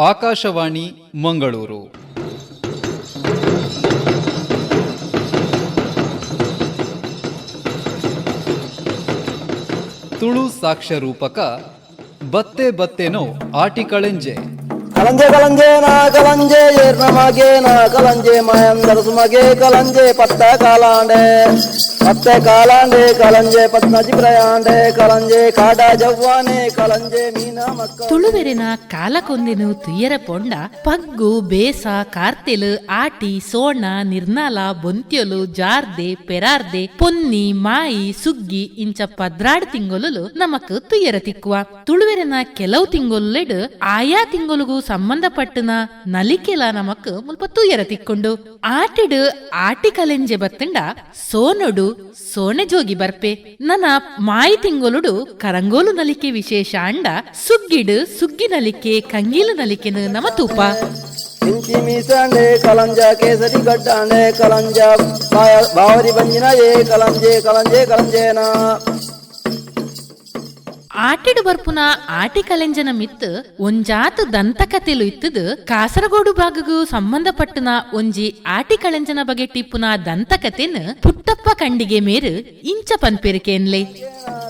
ಆಕಾಶವಾಣಿ ಮಂಗಳೂರು. ತುಳು ಸಾಕ್ಷ್ಯ ರೂಪಕ ಬತ್ತೆ ಬತ್ತೆನೋ ಆಟಿಕಳೆಂಜೆ ಕಲಂಜೆ ಕಲಂಜೆ ನಾ ಕಲಂಜೆ ಏರ್ನ ಮಗೆ ನಾ ಕಲಂಜೆ ಮಾಯಂದರ ಸುಮಗೆ ಕಲಂಜೆ ಪತ್ತೆ ಕಾಲಾಂಡೆ ಕಲಂಜೆ ಪತ್ನಜಿ ಪ್ರಯಾಂಡೆ ಕಲಂಜೆ ಕಾಡ ಜವ್ವಾನೆ ಕಲಂಜೆ ಮೀನ ಮಕ್ಕ ತುಳುವೆರಿನ ಕಾಲಕೊಂದಿನು ತುಯ್ಯರ ಪೊಂಡ ಪಗ್ಗು ಬೇಸ ಕಾರ್ತೆಲು ಆಟಿ ಸೋಣ ನಿರ್ನಾಲ ಬೊಂತ್ಯೊಲು ಜಾರ್ದೆ ಪೆರಾರ್ದೆ ಪೊನ್ನಿ ಮಾಯಿ ಸುಗ್ಗಿ ಇಂಚ ಪದ್ರಾಡ್ ತಿಂಗೊಲು ನಮಕ್ ತುಯ್ಯರ ತಿಕ್ಕುವ ತುಳುವೆರಿನ ಕೆಲವು ತಿಂಗೊಲೆಡ್ ಆಯಾ ತಿಂಗೊಲುಗೂ ಸಂಬಂಧಪಟ್ಟನ ನಲಿಕೆಲ ನಮಕ್ ಮುಲ್ಪ ತುಯ್ಯರ ತಿಕ್ಕೊಂಡು ಆಟಿಡ್ ಆಟಿ ಕಲೆಂಜೆ ಬತ್ತಂಡ ಸೋನೊಡು ಸೋನೆ ಜೋಗಿ ಬರ್ಪೆ ನನ್ನ ಮಾಯಿ ತಿಂಗೊಲುಡು ಕರಂಗೋಲು ನಲಿಕೆ ವಿಶೇಷ ಅಂಡ ಸುಗ್ಗಿಡು ಸುಗ್ಗಿ ನಲಿಕೆ ಕಂಗೀಲು ನಲಿಕೆನು ನಮ ತೂಪ ಇಂಚಿ ಮೀಸಂಡೆ ಕಲಂಜ ಕೇಸರಿ ಗಡ್ಡಾಂಡೆ ಕಲಂಜ ಬಾವರಿ ಬಂಜಿನ ಏ ಕಲಂಜೆ ಕಲಂಜೆ ಕಲಂಜೇನ ಆಟಿಡು ಬರ್ಪುನ ಆಟಿ ಕಲೆಂಜನ ಮಿತ್ ಒಂಜಾತು ದಂತಕತೆಲು ಇತ್ತದು ಕಾಸರಗೋಡು ಭಾಗಗೂ ಸಂಬಂಧಪಟ್ಟನ ಒಂಜಿ ಆಟಿ ಕಲೆಂಜನ ಬಗೆ ಟಿಪ್ಪುನ ದಂತಕತೆನ್ ಪುಟ್ಟಪ್ಪ ಕಂಡಿಗೆ ಮೇರು ಇಂಚ ಪನ್ಪೆರಿಕೆನ್ಲೆ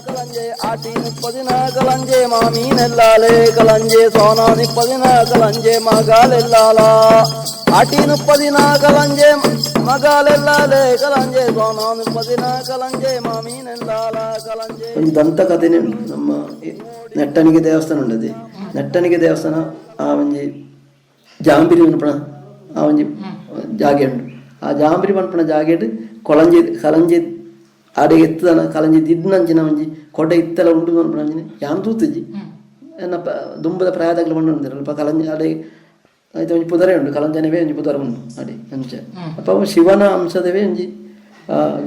ಕಲಂಜೆ ಆಟಿ 30 ದಿನ ಕಲಂಜೆ ಮಾಮೀನೆಲ್ಲಾಲೆ ಕಲಂಜೆ ಸೋನಾ 20 ದಿನ ಕಲಂಜೆ ಮಗಾಲೆಲ್ಲಾಲ ಆಟಿ 30 ದಿನ ಕಲಂಜೆ ಮಗಾಲೆಲ್ಲಾಲೆ ಕಲಂಜೆ ಸೋನಾ 20 ದಿನ ಕಲಂಜೆ ಮಾಮೀನೆಲ್ಲಾಲ ಕಲಂಜೆ ಒಂದು ದಂತಕಥೆನೇ ನಮ್ಮ ನೆಟ್ಟಣಿಗೆ ದೇವಸ್ಥಾನ ಉಂಟದೆ ನೆಟ್ಟಣಿಗೆ ದೇವಸ್ಥಾನ ಆ ಒಂಜಿ ಜಾಂಬಿರಿ ಪನ್ಪಣ ಆ ಒಂಜಿ ಜಾಗೆ ಉಂಟು ಆ ಜಾಂಬಿರಿ ಪನ್ಪಣ ಜಾಗೆಡ್ ಕೊಳಂಜಿ ಕಲಂಜಿ ಆಡೆ ಎತ್ತದನ ಕಲಂಜಿ ದಿಡ್ನಂಚಿನ ಒಂಜಿ ಕೊಡ್ಡೆ ಇತ್ತೆಲ್ಲ ಉಂಟು ಪನ್ಪಣ ಅಂಜಿನ ಯಾನ್ ತೂತಜ್ಜಿ ಏನಪ್ಪ ದುಂಬದ ಪ್ರಾಯದಾಗಲ ಪಂಡು ಉಂದಿರಲ್ಪ ಕಲಂಜಿ ಆಡೆ ಆಯ್ತು ಒಂಜಿ ಪುದರೇ ಉಂಟು ಕಲಂಜನವೇ ಒಂಜಿ ಪುದರ ಉಂಟು ಅಡಿ ಅಂಚ ಅಪ್ಪ ಶಿವನ ಅಂಶದವೇ ಒಂಜಿ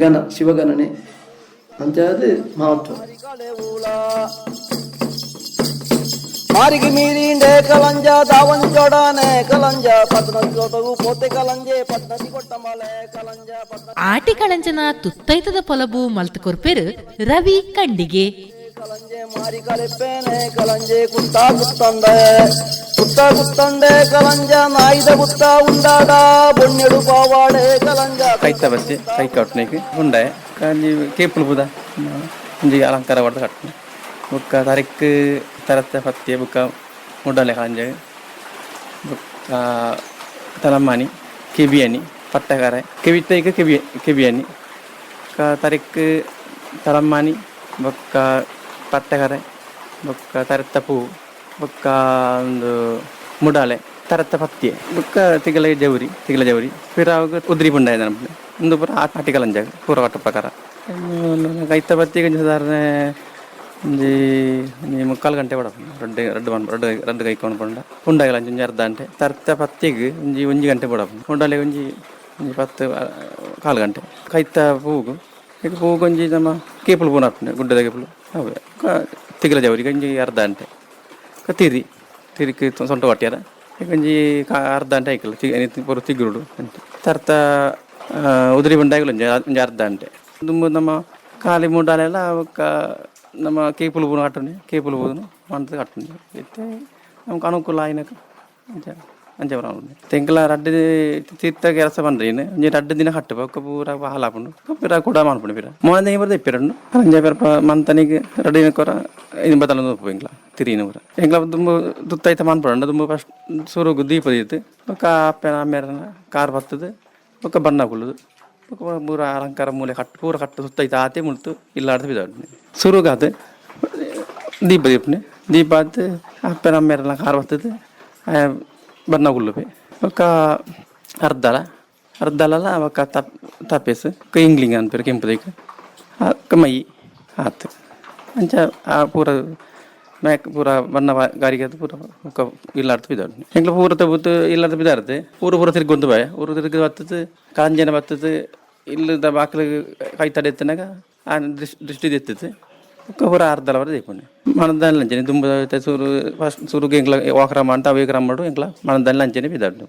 ಗಣ ಶಿವಗಣನೆ ಅಂಚದು ಮಹತ್ವ ಮಾರಿಗೆ ಮೀರಿಂಡೆ ಕಲಂಜ ದಾವಂಜೋಡಾನೆ ಕಲಂಜ ಪದ್ನಜಿ ಜೋಟವು ಪೋತೆ ಕಲಂಜೆ ಪದ್ನಜಿ ಕೊಟ್ಟಮಲೆ ಕಲಂಜ ಆಟಿ ಕಳಂಜನ ತುತ್ತೈತದ ಪೊಲಬು ಮಲ್ತ ಕೊರ್ಪೆರು ರವಿ ಕಂಡಿಗೆ ಕಲಂಜೆ ಮಾರಿ ಕಲೆಪ್ಪೇನೆ ಕಲಂಜೆ ಕುತ್ತ ಕುತ್ತಂಡೆ ಕಲಂಜ ನಾಯಿದ ಕುತ್ತ ಉಂಡಾಡ ಬೊಣ್ಣೆಡು ಪಾವಾಡೆ ಕಲಂಜ ಕೈತ ಬಚ್ಚೆ ಕೈ ಕಟ್ನೇಗೆ ಉಂಡೆ ಕಾಂಜಿ ಕೇಪುಲ್ ಬುದ ಒಂಜಿ ಅಲಂಕಾರ ಹೊಡೆದು ಕಟ್ನೆ ಬುಕ್ಕ ತರಿಕ್ ತರತ್ತ ಪತ್ಯ ಬುಕ್ಕ ಮುಡ್ಡಲೆ ಕಾಂಜೆ ಬುಕ್ಕ ತಲಮ್ಮಾನಿ ಕೆಬಿಯನಿ ಪಟ್ಟಗಾರೆ ಕೆವಿತ್ತೈಕ ಕೆಬಿಯನಿ ತರಿಕ್ ತಲಮ್ಮಾನಿ ಬೊಕ್ಕ ಪಟ್ಟಗಾರೆ ಬೊಕ್ಕ ತರತ್ತ ಪೂ ಬೊಕ್ಕ ಒಂದು ಮುಡಾಲೆ ತರತ್ತ ಪತ್ಯೆ ಬೊಕ್ಕ ತಿಗಲ ಜವರಿ ಪಿರಾಗ ಉದ್ರಿ ಪುಂಡ ಒಂದು ಪೂರ ಆಟಿ ಕಲಂಜಾಗ ಪೂರ ಕಟ್ಟ ಪ್ರಕಾರ ಕೈತ ಬತ್ತಿಗೆ ಸಾಧಾರಣ ಒಂಜಿ 3 ಗಂಟೆ ರಡ್ಡು ಕೈಕೊಂಡು ಪಂಡ ಪುಂಡಾಗಲ ಒಂಜಿ ಅರ್ಧ ಗಂಟೆ ತರ್ತ ಪತ್ತಿಗೆ ಒಂಜಿ ಗಂಟೆ ಬಿಡಪ್ಪ ಪುಂಡಾಲೆ ಒಂಜಿ 4 ಗಂಟೆ ಕೈತ ಪೂಗು ಈಗ ಪೂಗು ಒಂಜಿ ನಮ್ಮ ಕೇಪುಲು ಪೂನ ಹಾಕ್ತಂಡೆ ಗುಡ್ಡದ ಕೇಪುಲು ಅವೇ ತಿಗಲ ಜವರಿಗೆ ಒಂಜಿ ಅರ್ಧ ಗಂಟೆ ತಿರಿಕ್ ಸೊಂಟ ಕೊಟ್ಟ್ಯಾರ ಈಗ ಒಂಜಿ ಅರ್ಧ ಗಂಟೆ ಆಯ್ಕಲ್ಲ ಪೂರ ತಿಗ್ಗುರುಡು ಅಂತ ತರ್ತ ಉದುರಿ ಬಂಡಾಗಲು ಒಂಜಿ ಅರ್ಧ ಗಂಟೆ ತುಂಬ ನಮ್ಮ ಖಾಲಿ ಮೂಡಾಲೆಲ್ಲ ಅವಕ್ಕ ನಮ್ಮ ಕೇಪುಲು ಪೂನ ಕಟ್ಟುಂಡೆ ಕೇಪುಲು ಪೂನು ಮಾಡ್ದು ಕಟ್ಟುಂಡೆ ಇತ್ತೆ ನಮ್ಗೆ ಅನುಕೂಲ ಆಯ್ನಕ ಅಂಚೆ ಬರ ತೆಂಕಲ ರಡ್ಡು ತೀರ್ಥ ಕೆಲಸ ಬಂದ್ರಿ ಒಂಜಿ 2 ದಿನ ಕಟ್ಟು ಒಕ್ಕ ಪೂರ ಹಾಲಾಪುಂಡು ಪಿರ ಕೂಡ ಮಾಡ್ಪುಂಡು ಪಿರ ಮೊನ್ನೆ ಬರ್ದು ಇಪ್ಪಿರಂಡು ಅಂಜೆ ಪೆರಪ ಮಂತನಿಗೆ 2 ದಿನ ಕೊರ ಇದು ಬದಲು ನೋಡ್ಪು ಎಂಕ್ಲ ತಿರಿನ ಊರ ಎಂಕ್ಲ ತುಂಬ ತುತ್ತಾಯ್ತ ಮಾಡ್ಪುಂಡು ತುಂಬ ಫಸ್ಟ್ ಸುರುಗು ದೀಪ ದೀತು ಒಕ್ಕ ಅಪ್ಪನ ಆಮೇಲೆ ಕಾರ್ ಬರ್ತದೆ ಒಕ್ಕ ಬಣ್ಣ ಕುಳ್ಳುದು ಪೂರ ಅಲಂಕಾರ ಮೂಲೆ ಪೂರ ಕಟ್ಟು ಸುತ್ತೈತೆ ಆತೆ ಮುಳ್ತು ಇಲ್ಲಾಡ್ದು ಬಿದ್ದಾಡ್ನೆ ಸುರುಗಾದ ದೀಪ ಆತು ಅಪ್ಪನ ಅಮ್ಮೆಲ್ಲ ಕಾರ್ ಬರ್ತದೆ ಬಣ್ಣ ಕುಳ್ಳುಪೆ ಒಕ್ಕ ಅರ್ಧಲ ಒಕ್ಕ ತಪ್ಪೇಸು ಇಂಗ್ಲಿಂಗ್ ಅನ್ಪೇರು ಕೆಂಪುದಕ್ಕೆ ಅಕ್ಕ ಮೈ ಆತು ಅಂಚ ಪೂರ ಮ್ಯಾಕ್ ಪೂರ ಬಣ್ಣ ಗಾರಿಗೆ ಅದು ಪೂರ ಒಕ್ಕ ಇಲ್ಲಾಡ್ತು ಬಿದ್ದಾಡ್ನೆ ಎಂಕ್ಲ ಪೂರ ತಬ್ಬುತ್ತು ಇಲ್ಲಾಡ್ದು ಬಿದ್ದಾಡ್ತೆ ಪೂರ ತಿರ್ಗೊಂದು ಬಾಯ ಊರು ತಿರ್ಗಿ ಬರ್ತದೆ ಕಾಂಜನ ಬರ್ತದೆ ಇಲ್ಲದ ಬಾಕ್ಲಿಗೆ ಕೈ ತಡೆತ್ತನಾಗ ಆ ದೃಷ್ಟಿ ತೆತ್ತದು ಪೂರ ಅರ್ಧಲ ಬರ ದೀಪಣೆ ಮನದಲ್ಲಿ ಲಂಚನೆ ತುಂಬ ಸುರುಗೆ ಎಂಕ್ಲ ವಾಕ್ರಮ ಅಂತ ಅವೇಕ್ರಮ ಮಾಡು ಎಂಕ್ಲ ಮನದಲ್ಲಿ ಲಂಚನೆ ಬಿದ್ದಾಡು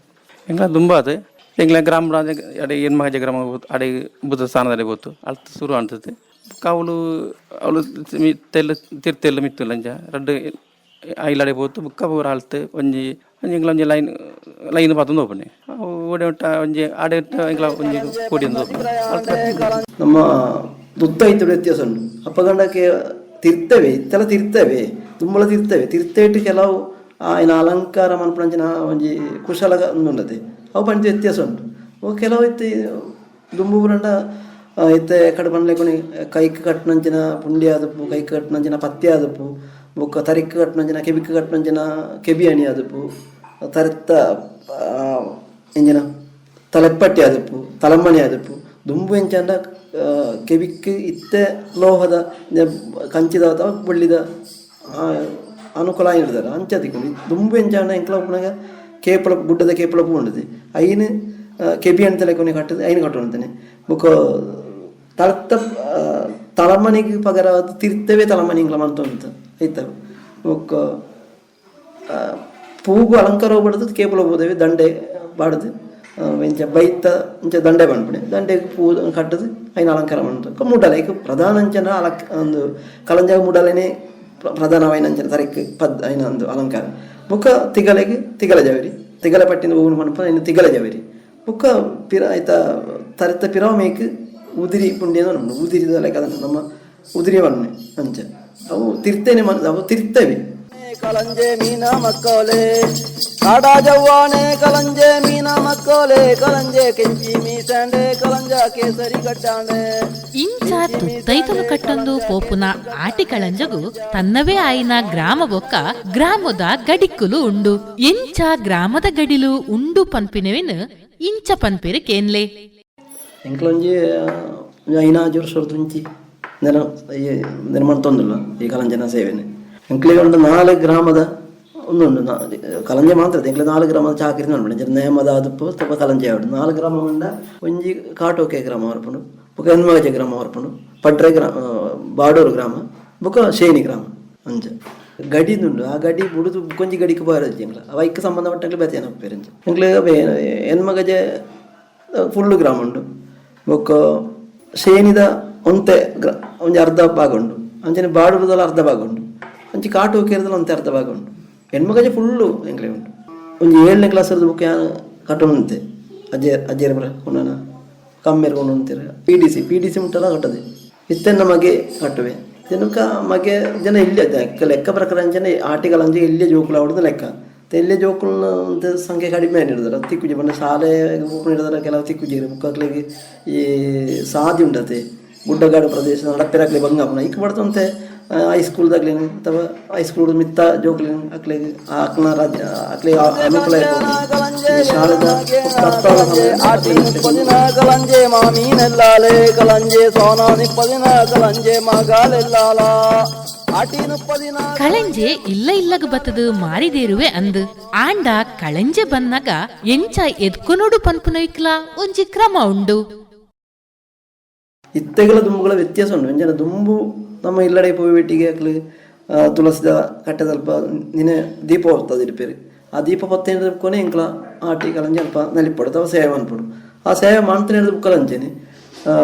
ಎಂಕ್ಲ ತುಂಬ ಅದು ಎಂಕ್ಲ ಗ್ರಾಮ ಅಡೆ ಹೆಣ್ಮಗ ಗ್ರಾಮ ಅಡೆ ಬುದ್ಧ ಸ್ಥಾನದಲ್ಲಿ ಗೊತ್ತು ಅಳ್ತು ಶುರು ಅನ್ಸುತ್ತೆ ಅವಳು ತಿರ್ತೆಲ್ಲ ಮಿತ್ತು ಲಂಚ 2 ಐಲಾಡೆ ಪೋತು ಬುಕ್ಕ ಪೂರ ಅಳ್ತು ಒಂಜಿ ಎಂಕ್ಲ ಒಂಜಿ ಲೈನ್ ಪಾತೊಂದು ಹೋಗ್ಪುಣೆ ಓಡಿ ಉಂಟ ಒಂಜಿ ಆಡೆ ಎಂಕ್ಲ ಒಂಜಿ ಕೋಡಿ ಒಂದು ನಮ್ಮ ದುತ್ತ ಐತು ವ್ಯತ್ಯಾಸ ಉಂಟು ಅಪ್ಪಗಂಡಕ್ಕೆ ತಿರ್ತವೆ ಇತ್ತೆಲ್ಲ ತಿರ್ತವೆ ತುಂಬಳ ತಿರ್ತೇಟ್ ಕೆಲವು ಆಯ್ನ ಅಲಂಕಾರ ಮನ್ಪುಣಂಚಿನ ಒಂಜಿ ಕುಶಲ ಉಂಡತೆ ಅವು ಪಂಚ ವ್ಯತ್ಯಾಸ ಉಂಟು ಅವು ಕೆಲವು ಇತ್ತೆ ದುಂಬು ಬುರಂಡ ಇತ್ತೆ ಕಡೆ ಪಂಡ್ಲೆಕೊನಿ ಕೈಕ್ ಕಟ್ನಂಚಿನ ಪುಂಡಿ ಆದಪ್ಪು ಕೈಕ್ ಕಟ್ನಂಚಿನ ಪತ್ತಿ ಆದಪ್ಪು ಬೊಕ್ಕ ತರಿಕ್ ಕಟ್ನಂಚಿನ ಕೆಬಿಕ್ ಕಟ್ನಂಚಿನ ಕೆಬಿ ಅಣಿ ಆದಪ್ಪು ತರತ್ತ ಎಂಜಿನ ತಲೆಪ್ಪಟ್ಟಿ ಆದಪ್ಪು ತಲಮ್ಮಣಿ ಆದಪ್ಪು ದುಂಬು ಎಂಚಂಡ ಕೆಬಿಕ್ ಇತ್ತೆ ಲೋಹದ ಕಂಚಿದ ಅಥವಾ ಬಳ್ಳಿದ ಅನುಕೂಲ ಆಗಿರ್ತಾರೆ ಅಂಚದಿಕೊಂಡು ದುಂಬು ಎಂಚಾಂಡ ಎಂಕ್ಲ ಉಪ್ಪನಾಗ ಕೇಪಳ ಗುಡ್ಡದ ಕೇಪಳ ಪೂ ಉಂಡದೆ ಐನು ಕೆಬಿ ಅಂತ ಲೆಕ್ಕನೆ ಕಟ್ಟದೆ ಐನು ಕಟ್ಟುವಂತಾನೆ ಬೊಕ್ಕ ತಳತ್ತ ತಲಮಣಿಗೆ ಪಗರ ತಿರ್ತವೆ ತಲಮಣಿ ಇಂಕ್ಲ ಮಾಡ್ತಂತ ಆಯ್ತವ ಬೊಕ್ಕ ಪೂಗು ಅಲಂಕಾರ ಹೋಗ್ಬಾರ್ದು ಕೇಪಳ ಹೋದೇವೆ ದಂಡೆ ಬಾಡದು ಎಂಚ ಬೈತ ಇಂಚ ದಂಡೆ ಬಂದ್ಬಿಡೆ ದಂಡೆಗೆ ಪೂ ಕಟ್ಟದು ಐನ ಅಲಂಕಾರ ಮಾಡ್ತಾರೆ ಮುಡಲ ಈಗ ಪ್ರಧಾನ ಅಂಚನ ಒಂದು ಕಲಂಜಾಗ ಮುಡಲನೇ ಪ್ರಧಾನವಾಯಿನ ಅಂಚನ ತರಕ್ಕೆ ಐನ ಒಂದು ಅಲಂಕಾರ ಬುಕ್ಕ ತಿಗಲೆಗೆ ತಿಗಲ ಜವರಿ ತಿಗಲ ಪಟ್ಟಿನ ಹೂವಿನ ಮನಪ ಇನ್ನು ತಿಗಲ ಜವರಿ ಬುಕ್ಕ ಪಿರ ಆಯ್ತಾ ತರತ್ತ ಪಿರವ ಮೇಕ್ ಉದಿರಿ ಪುಂಡಿಯ ಉಂಟು ಉದಿರಿದ ಲೆಕ್ಕ ಅದನ್ನು ನಮ್ಮ ಉದಿರಿ ಬಣ್ಣೆ ಅಂಚ ಅವು ತಿರ್ತೇನೆ ಅವು ತಿರ್ತವೆ ಕಲಂಜೆ ಮೀನ ಮಕ್ಕಳೇ ಕಾಡಾ ಜವ್ವಾನೆ ಕಲಂಜೆ ಮೀನ ಮಕ್ಕಳೇ ಕಲಂಜೆ ಕೆಂಚಿ ಮೀಸಂಡೆ ಕಲಂಜ ಕೇಸರಿ ಗಡ್ಡಾಂಡೆ ಇಂಚ ತುತ್ತೈತಲು ಕಟ್ಟೊಂದು ಪೋಪುನ ಆಟಿ ಕಳಂಜಗು ತನ್ನವೇ ಆಯಿನ ಗ್ರಾಮ ಬೊಕ್ಕ ಗ್ರಾಮದ ಗಡಿಕ್ಕುಲು ಉಂಡು ಎಂಚ ಗ್ರಾಮದ ಗಡಿಲು ಉಂಡು ಪನ್ಪಿನವೆನ್ ಇಂಚ ಪನ್ಪೆರೆ ಕೇನ್ಲೆ ಎಂಕ್ಲೊಂಜಿ ಐನಾಜೂರು ವರ್ಷ ನಿರ್ಮಾಣ ತೊಂದಿಲ್ಲ ಈ ಕಲಂಜನ ಸೇವೆನೆ ಎಂಕ್ಲಿಗೆ ಒಂದು 4 ಗ್ರಾಮದ ಒಂದುಂಡು ಕಲಂಜೆ ಮಾತ್ರ ಎಂಕ್ಲೆ 4 ಗ್ರಾಮದ ಚಾಕರಿ ನೋಡ್ಬಿಡಿ ನೇಮದ ಅದಪ್ಪು ತಪ್ಪ ಕಲಂಜೆ ಆವಡು 4 ಗ್ರಾಮ ಉಂಡ ಒಂಜಿ ಕಾಟೋಕೆ ಗ್ರಾಮ ಹೊರಪುಂಡು ಬುಕ್ಕ ಹೆಣ್ಮಗಜೆ ಗ್ರಾಮ ಹೊರಪುಂಡು ಪಡ್ರೆ ಗ್ರಾಮ ಬಾಡೂರು ಗ್ರಾಮ ಬುಕ್ಕ ಶೇನಿ ಗ್ರಾಮ ಅಂಚ ಗಡಿದುಂಡು ಆ ಗಡಿ ಬುಡುದು ಕೊಂಚಿ ಗಡಿಗೆ ಬಾರದು ಎಂಕ್ಲ ಅವೈಕ್ ಸಂಬಂಧಪಟ್ಟಂಗೆ ಬೇತೇನ ಪೇರೆಂಚ ಎಂಕ್ಲೆ ಹೆಣ್ಮಗಜೆ ಫುಲ್ಲು ಗ್ರಾಮ ಉಂಡು ಬೊಕ್ಕ ಶೇನಿದ ಒಂತೆ ಒಂಜಿ ಅರ್ಧ ಭಾಗ ಉಂಡು ಅಂಚನೆ ಬಾಡೂರದಲ್ಲ ಅರ್ಧ ಭಾಗ ಉಂಡು ಅಂಚಿ ಕಾಟು ಕೇರದಲ್ಲಿ ಒಂತೆ ಅರ್ಧ ಭಾಗ ಉಂಟು ಹೆಣ್ಮಗಜೆ ಫುಲ್ಲು ಎಂಕ್ಲೆ ಉಂಟು ಒಂದು 7ನೇ ಕ್ಲಾಸದ್ದು ಬುಕ್ ಕಟ್ಟೋಣಂತೆ ಅಜ್ಜೇರ ಬರ ಕೊಂಡನ ಕಮ್ಮೇರು ಕೊಂಡು ಅಂತೀರ ಪಿ ಡಿ ಸಿ ಉಂಟಲ್ಲ ಕಟ್ಟದೆ ಇತ್ತೆನ್ನ ಮಗೆ ಕಟ್ಟುವೆ ಜನಕ ಮಗೆ ಜನ ಇಲ್ಲೇ ಲೆಕ್ಕ ಪ್ರಕಾರ ಅಂಚನೆ ಆಟಿಗಳಂಜೆ ಇಲ್ಲೇ ಜೋಕುಲ ಹೊಡೆದು ಲೆಕ್ಕ ಇಲ್ಲೇ ಜೋಕುಲ್ನ ಒಂದು ಸಂಖ್ಯೆ ಕಡಿಮೆ ಏನಿಡಿದಾರೆ ತಿಕ್ಕುಜಿ ಬಂದ ಶಾಲೆ ಹಿಡಿದಾರೆ ಕೆಲವು ತಿಕ್ಕುಜೀರು ಮುಕ್ಕಾಕ್ಲಿಗೆ ಈ ಸಾದಿ ಉಂಟತೆ ಗುಡ್ಡಗಾಡು ಪ್ರದೇಶ ನಡಪೆರಾಕ್ಲಿ ಬಂಗಾಪನ ಈಗ ಬಡ್ತಂತೆ ಹೈಸ್ಕೂಲ್ದಾಗ್ಲಿ ಅಥವಾ ಹೈಸ್ಕೂಲ್ ಮಿತ್ತ ಜೋಕ್ಲಿ ಅಕ್ಲಿಗೆ ಆಕ್ನ ರಾಜ್ಯ ಅಕ್ಲಿಗೆ ಅನುಕೂಲ ಇರ್ಬೋದು ಶಾಲೆದ ಕಲಂಜೆ ಮಾಮೀನೆಲ್ಲಾಲೆ ಕಲಂಜೆ ಸೋನಾ ನಿಪ್ಪದಿನ ಕಲಂಜೆ ಮಗಾಲೆಲ್ಲಾಲ ಕಳಂಜೆ ಇಲ್ಲ ಇಲ್ಲಗ ಬತ್ತದು ಮಾರಿದೇರುವೆ ಅಂದು ಆಂಡ ಕಳಂಜೆ ಬನ್ನಾಗ ಎಂಚ ಎದ್ಕೊನೋಡು ಪನ್ಪುನೊಯ್ಕ್ಲ ಒಂಜಿ ಕ್ರಮ ಉಂಡು ಇತ್ತೆಗಳ ದುಂಬುಗಳ ವ್ಯತ್ಯಾಸ ಉಂಟು ಎಂಜನ ದುಂಬು ನಮ್ಮ ಇಲ್ಲಡೆ ಪೋಯಿಟ್ಟಿಗೆ ಆಗ್ಲಿ ತುಳಸಿದ ಕಟ್ಟೆ ಸ್ವಲ್ಪ ನಿನ್ನೆ ದೀಪ ಹೊರ್ತದೆ ಇರ್ಪೇರಿ ಆ ದೀಪ ಪತ್ತೇನ ಕೊನೆ ಎಂಕ್ಲ ಆಟಿ ಕಲಂಜೆ ಅಲ್ಪ ನಲಿಪಡು ಅವ ಸೇವೆ ಅನ್ಪಡು ಆ ಸೇವೆ ಮಾಡ್ತಾನೆ ಬುಕ್ಕಲಂಚೇನೆ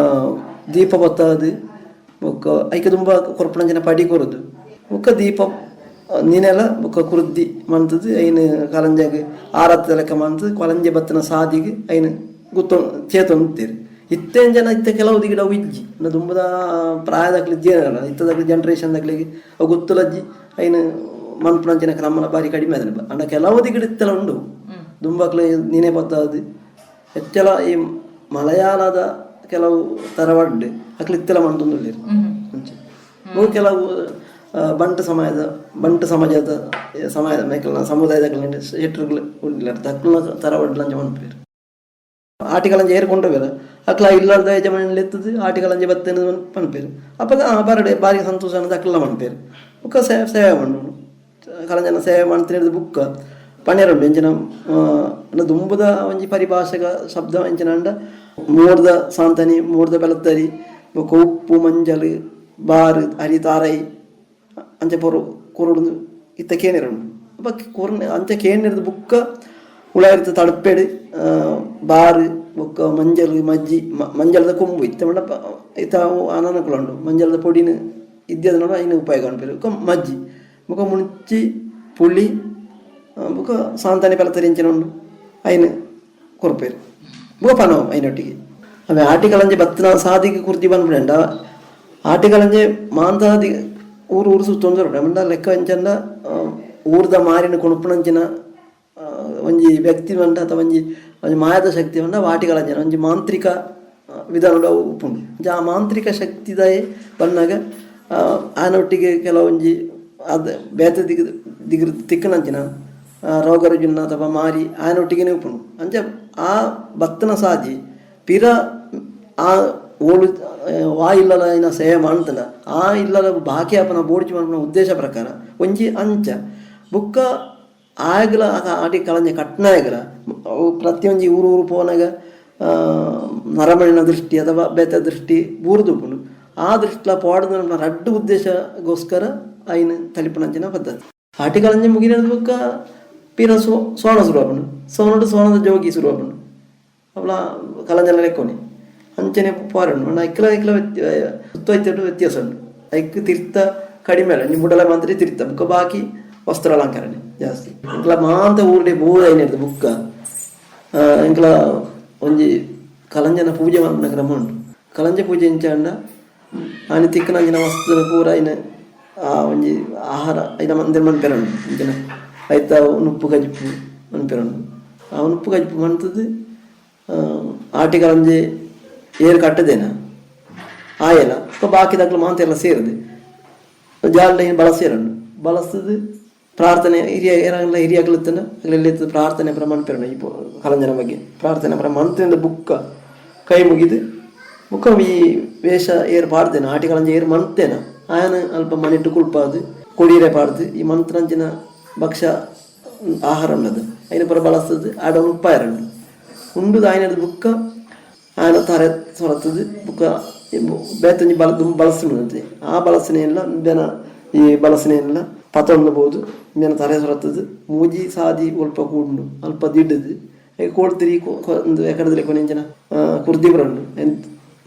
ದೀಪ ಬತ್ತದು ಬುಕ್ಕ ಐಕೆ ತುಂಬ ಕೊರ್ಪಣಂಚಿನ ಪಡಿ ಕೊರದು ಬುಕ್ಕ ದೀಪ ನೀನೆಲ್ಲ ಬುಕ್ಕ ಕುರುದ್ದಿ ಮಂತದ್ದು ಐನು ಕಲಂಜಾಗ ಆರತ್ತ ಲೆಕ್ಕ ಮಂತದ್ದು ಕಲಂಜೆ ಬತ್ತನ ಸಾದಿಗೆ ಐನು ಗುತ್ತ ಚೇತೊಂತೀರಿ ಇತ್ತೇನು ಜನ ಇತ್ತ ಕೆಲವು ಗಿಡ ಇಜ್ಜಿ ನಾ ತುಂಬದ ಪ್ರಾಯದಾಗ್ಲಿ ಜೇನಲ್ಲ ಇತ್ತದಾಗ್ಲಿ ಜನ್ರೇಷನ್ದಾಗ್ಲಿಗೆ ಅವು ಗೊತ್ತುಲಜ್ಜಿ ಐನು ಮನ್ಪುಣಂಚಿನ ಕ್ರಮನ ಬಾರಿ ಕಡಿಮೆ ಅದನ್ನ ಅಣ್ಣ ಕೆಲವು ಗಿಡ ಇತ್ತೆಲ್ಲ ಉಂಡು ದುಂಬಕ್ಲೆ ನೀನೇ ಬತ್ತದು ಹೆಚ್ಚೆಲ್ಲ ಈ ಮಲಯಾಳದ ಕೆಲವು ತರವಡ್ಡೆ ಅಕ್ಲಿ ಇತ್ತೆಲ್ಲ ಮಂತೊಂದುಳ್ಳಿ ಮುಂಚೆ ಕೆಲವು ಬಂಟು ಸಮಾಜದ ಮೇಕಲ್ನ ಸಮುದಾಯದ ಶೆಟ್ರುಗಳು ಉಳ್ಳಿಲ್ಲ ತಕ್ಕಲ ತರವಡ್ಲಂಜ ಮನ್ಪೇರು ಆಟಿಗಳಂಜೆ ಏರ್ಕೊಂಡು ಬೇರೆ ಅಕ್ಲ ಇಲ್ಲಾರ್ದ ಯಜಮಾನಲ್ಲಿ ಎತ್ತದು ಆಟಿಗಳಂಜೆ ಬತ್ತೇನೆ ಪನ್ಪೇರು ಅಪ್ಪಾಗ ಬರಡೆ ಬಾರಿ ಸಂತೋಷ ಅನ್ನೋದು ಅಕ್ಲ ಮನ್ಪೇರು ಬುಕ್ಕ ಸೇವೆ ಮಾಡು ಕಲಂಜನ ಸೇವೆ ಮಾಡ್ತೀನಿ ಬುಕ್ಕ ಪಣ್ಯರುಂಡು ಎಂಚಿನ ದುಂಬುದ ಒಂಜಿ ಪರಿಭಾಷೆಗ ಶಬ್ದ ಎಂಚಿನ ಅಂಡ ಮೂರ್ದ ಸಾಂತನಿ ಮೂರ್ದ ಬೆಲತ್ತರಿ ಬೊಕ್ಕ ಉಪ್ಪು ಮಂಜಲು ಬಾರು ಅರಿ ತಾರೈ ಅಂಚೆ ಪೊರು ಕುರುಡು ಇತ್ತ ಕೇನಿರುಂಡು ಅಪ್ಪ ಕೂರ್ನೆ ಅಂಚೆ ಕೇನಿರ್ದು ಬುಕ್ಕ ಹುಳ ಇರ್ತದೆ ತಡಪೇಡು ಬಾರು ಬೊಕ್ಕ ಮಂಜಲು ಮಜ್ಜಿ ಮಂಜಲದ ಕೊಂಬು ಇತ್ತ ಮಂಡಪ ಇತ್ತ ಅನಾನುಕೂಲ ಉಂಡು ಮಂಜಲದ ಪೊಡಿನ ಇದ್ಯದ ನೋಡು ಐನು ಉಪಯೋಗ ಅನ್ಪೇರು ಬೊಕ್ಕ ಮಜ್ಜಿ ಬೊಕ್ಕ ಮುಂಚಿ ಪುಳಿ ಬುಕ್ಕ ಸಾಂತಾನೆ ಪೆಲತರಿಂಚಿನೊಂಡು ಐನು ಕೊರ್ಪೇರು ಬುಕ್ಕ ಪನವ ಐನೊಟ್ಟಿಗೆ ಅವೆ ಆಟಿಕಲಂಜೆ ಬತ್ತನ ಸಾದಿಗೆ ಕುರ್ತಿ ಬಂದ್ಬಿಡ ಆಟಿಕಲಂಜೆ ಮಾಂತಾದಿ ಊರು ಸುತ್ತೊಂದು ಮಂಡ ಲೆಕ್ಕ ಅಂಚಂಡ ಊರ್ದ ಮಾರಿನ ಕೊಣಪಣಂಚಿನ ಒಂಜಿ ವ್ಯಕ್ತಿ ಮಂಡ ಅಥವಾ ಒಂಜಿ ಮಾಯದ ಶಕ್ತಿ ಮಂಡ ಆಟಿಕಲಂಜನ ಒಂಜಿ ಮಾಂತ್ರಿಕ ವಿಧಾನ ಉಪ್ಪುಂಡು ಆ ಮಾಂತ್ರಿಕ ಶಕ್ತಿದಾಯೇ ಬಂದಾಗ ಆನೊಟ್ಟಿಗೆ ಕೆಲವೊಂಜಿ ಅದು ಬೇತ ದಿಗ್ರ ತಿಕ್ಕನಂಚಿನ ರೋಗ ರುಜಿನ ಅಥವಾ ಮಾರಿ ಆನೊಟ್ಟಿಗೆ ಉಪ್ಪುಂಡು ಅಂಚ ಆ ಬತ್ತನ ಸಾಜಿ ಪಿರ ಆ ಓಳು ವಾ ಇಲ್ಲದ ಏನ ಸೇವೆ ಮಾಡ್ತಲ್ಲ ಆ ಇಲ್ಲದ ಬಾಕಿ ಅಪ್ಪನ ಬೋಡ್ಚಿ ಮಾಡ್ಪನ ಉದ್ದೇಶ ಪ್ರಕಾರ ಒಂಜಿ ಅಂಚ ಬುಕ್ಕ ಆಗಲ ಆಟಿ ಕಳಂಜ ಕಟ್ನಾಯಗಲ ಅವು ಪ್ರತಿಯೊಂಜಿ ಊರು ಪೋನಾಗ ನರಮಣಿನ ದೃಷ್ಟಿ ಅಥವಾ ಬೇತ ದೃಷ್ಟಿ ಬೂರ್ದುಪ್ಪುಂಡು ಆ ದೃಷ್ಟಿಲ ಪಾಡ್ದ ರಡ್ಡು ಉದ್ದೇಶಗೋಸ್ಕರ ಐನು ತಲಿಪಣಂಚಿನ ಪದ್ಧತಿ ಆಟಿ ಕಳಂಜ ಮುಗಿನ ಬುಕ್ಕ ಪಿರ ಸೋಣ ಶುರುವಾಪುಂಡು ಸೋನಡು ಸೋಣದ ಜೋಗಿ ಶುರುವಾಪುಂಡು ಅವಳ ಕಳಂಜನ ಲೆಕ್ಕೊನಿ ಅಂಚನೆ ಪಾರುಂಡು ಐಕ್ಲ ಸುತ್ತೋಯ್ತು ವ್ಯತ್ಯಾಸ ಉಂಟು ಐಕ್ ತೀರ್ಥ ಕಡಿಮೆ ಅಲ್ಲ ನಿಮ್ಮ ಬುಡಲ ಮಾತ್ರ ತೀರ್ಥ ಬುಕ್ಕ ಬಾಕಿ ವಸ್ತ್ರ ಅಲಂಕರಣೆ ಜಾಸ್ತಿ ಇಂಕ್ಲ ಮಾಂತ ಊರಡೆ ಬೋಧ ಏನಿರ್ತದೆ ಬುಕ್ಕ ಇಂಕ್ಲ ಒಂಜಿ ಕಲಂಜನ ಪೂಜೆ ಮಾಡ್ನ ಕ್ರಮ ಉಂಟು ಕಲಂಜ ಪೂಜೆ ಇಂಚಾಂಡ ಆನೆ ತಿಕ್ಕನಂಜಿನ ವಸ್ತು ಪೂರ ಐನ ಆ ಒಂಜಿ ಆಹಾರ ಐನ ಮಂದಿರ ಮನ್ಪೆರಂಡು ಇಂಚಿನ ಐತ ಉಪ್ಪು ಗಜ್ಪು ಮನ್ಪೆರಂಡು ಆ ಉಪ್ಪು ಗಜ್ಪು ಮಂತದ್ದು ಆಟಿ ಕಲಂಜೆ ಏರು ಕಟ್ಟದೇನ ಆಯಲ್ಲ ಬಾಕಿ ದಾಖಲೆ ಮಾಂತ ಎಲ್ಲ ಸೇರಿದೆ ಜಾಲ ಬಳಸೇರಂಡು ಬಳಸ್ತದು ಪ್ರಾರ್ಥನೆ ಹಿರಿಯಾಗಲತ್ತನ ಅಲ್ಲೆಲ್ಲ ಪ್ರಾರ್ಥನೆ ಪ್ರಮಾಣ ಪೆರಣ ಈ ಕಲಂಜನ ಬಗ್ಗೆ ಪ್ರಾರ್ಥನೆ ಮಂತ್ರಿಯಿಂದ ಬುಕ್ಕ ಕೈ ಮುಗಿದು ಬುಕ್ಕ ಈ ವೇಷ ಏರು ಪಾಡ್ತೇನೆ ಆಟಿ ಕಲಂಜ ಏರು ಮಂತೇನ ಆಯನ ಅಲ್ಪ ಮನಿಟ್ಟು ಕುಲ್ಪಾದು ಕೊಡಿಯರೆ ಪಾಡ್ದು ಈ ಮಂತ್ರಂಚಿನ ಭಕ್ಷ್ಯ ಆಹಾರ ಉಂಡದು ಐನ ಪುರ ಬಳಸ್ತದು ಆಡ ಉಪ್ಪಾಯರಂಡು ಉಂಡುದು ಆಯ್ನದ ಬುಕ್ಕ ಆಯನ ತಾರೆ ಸೊರತದು ಬುಕ್ಕ ಬೇತಂಜಿ ಬಳಸ್ತು ಆ ಬಳಸನೆಯಲ್ಲ ಬೆನ ಈ ಬಳಸನೆಯಲ್ಲ ಪತೊಂಡ್ಬೋದು ಮೇನ ತಾರೆ ಸೊರತದು ಮೂಜಿ ಸಾದಿ ಒಲ್ಪ ಕೂಡು ಅಲ್ಪ ದಿಡ್ಡದು ಕೋಳ್ತಿರಿ ಒಂದು ಎಕಡದಲ್ಲಿ ಕೊನೆಂಚಿನ ಕುರ್ದಿ ಬರಂಡು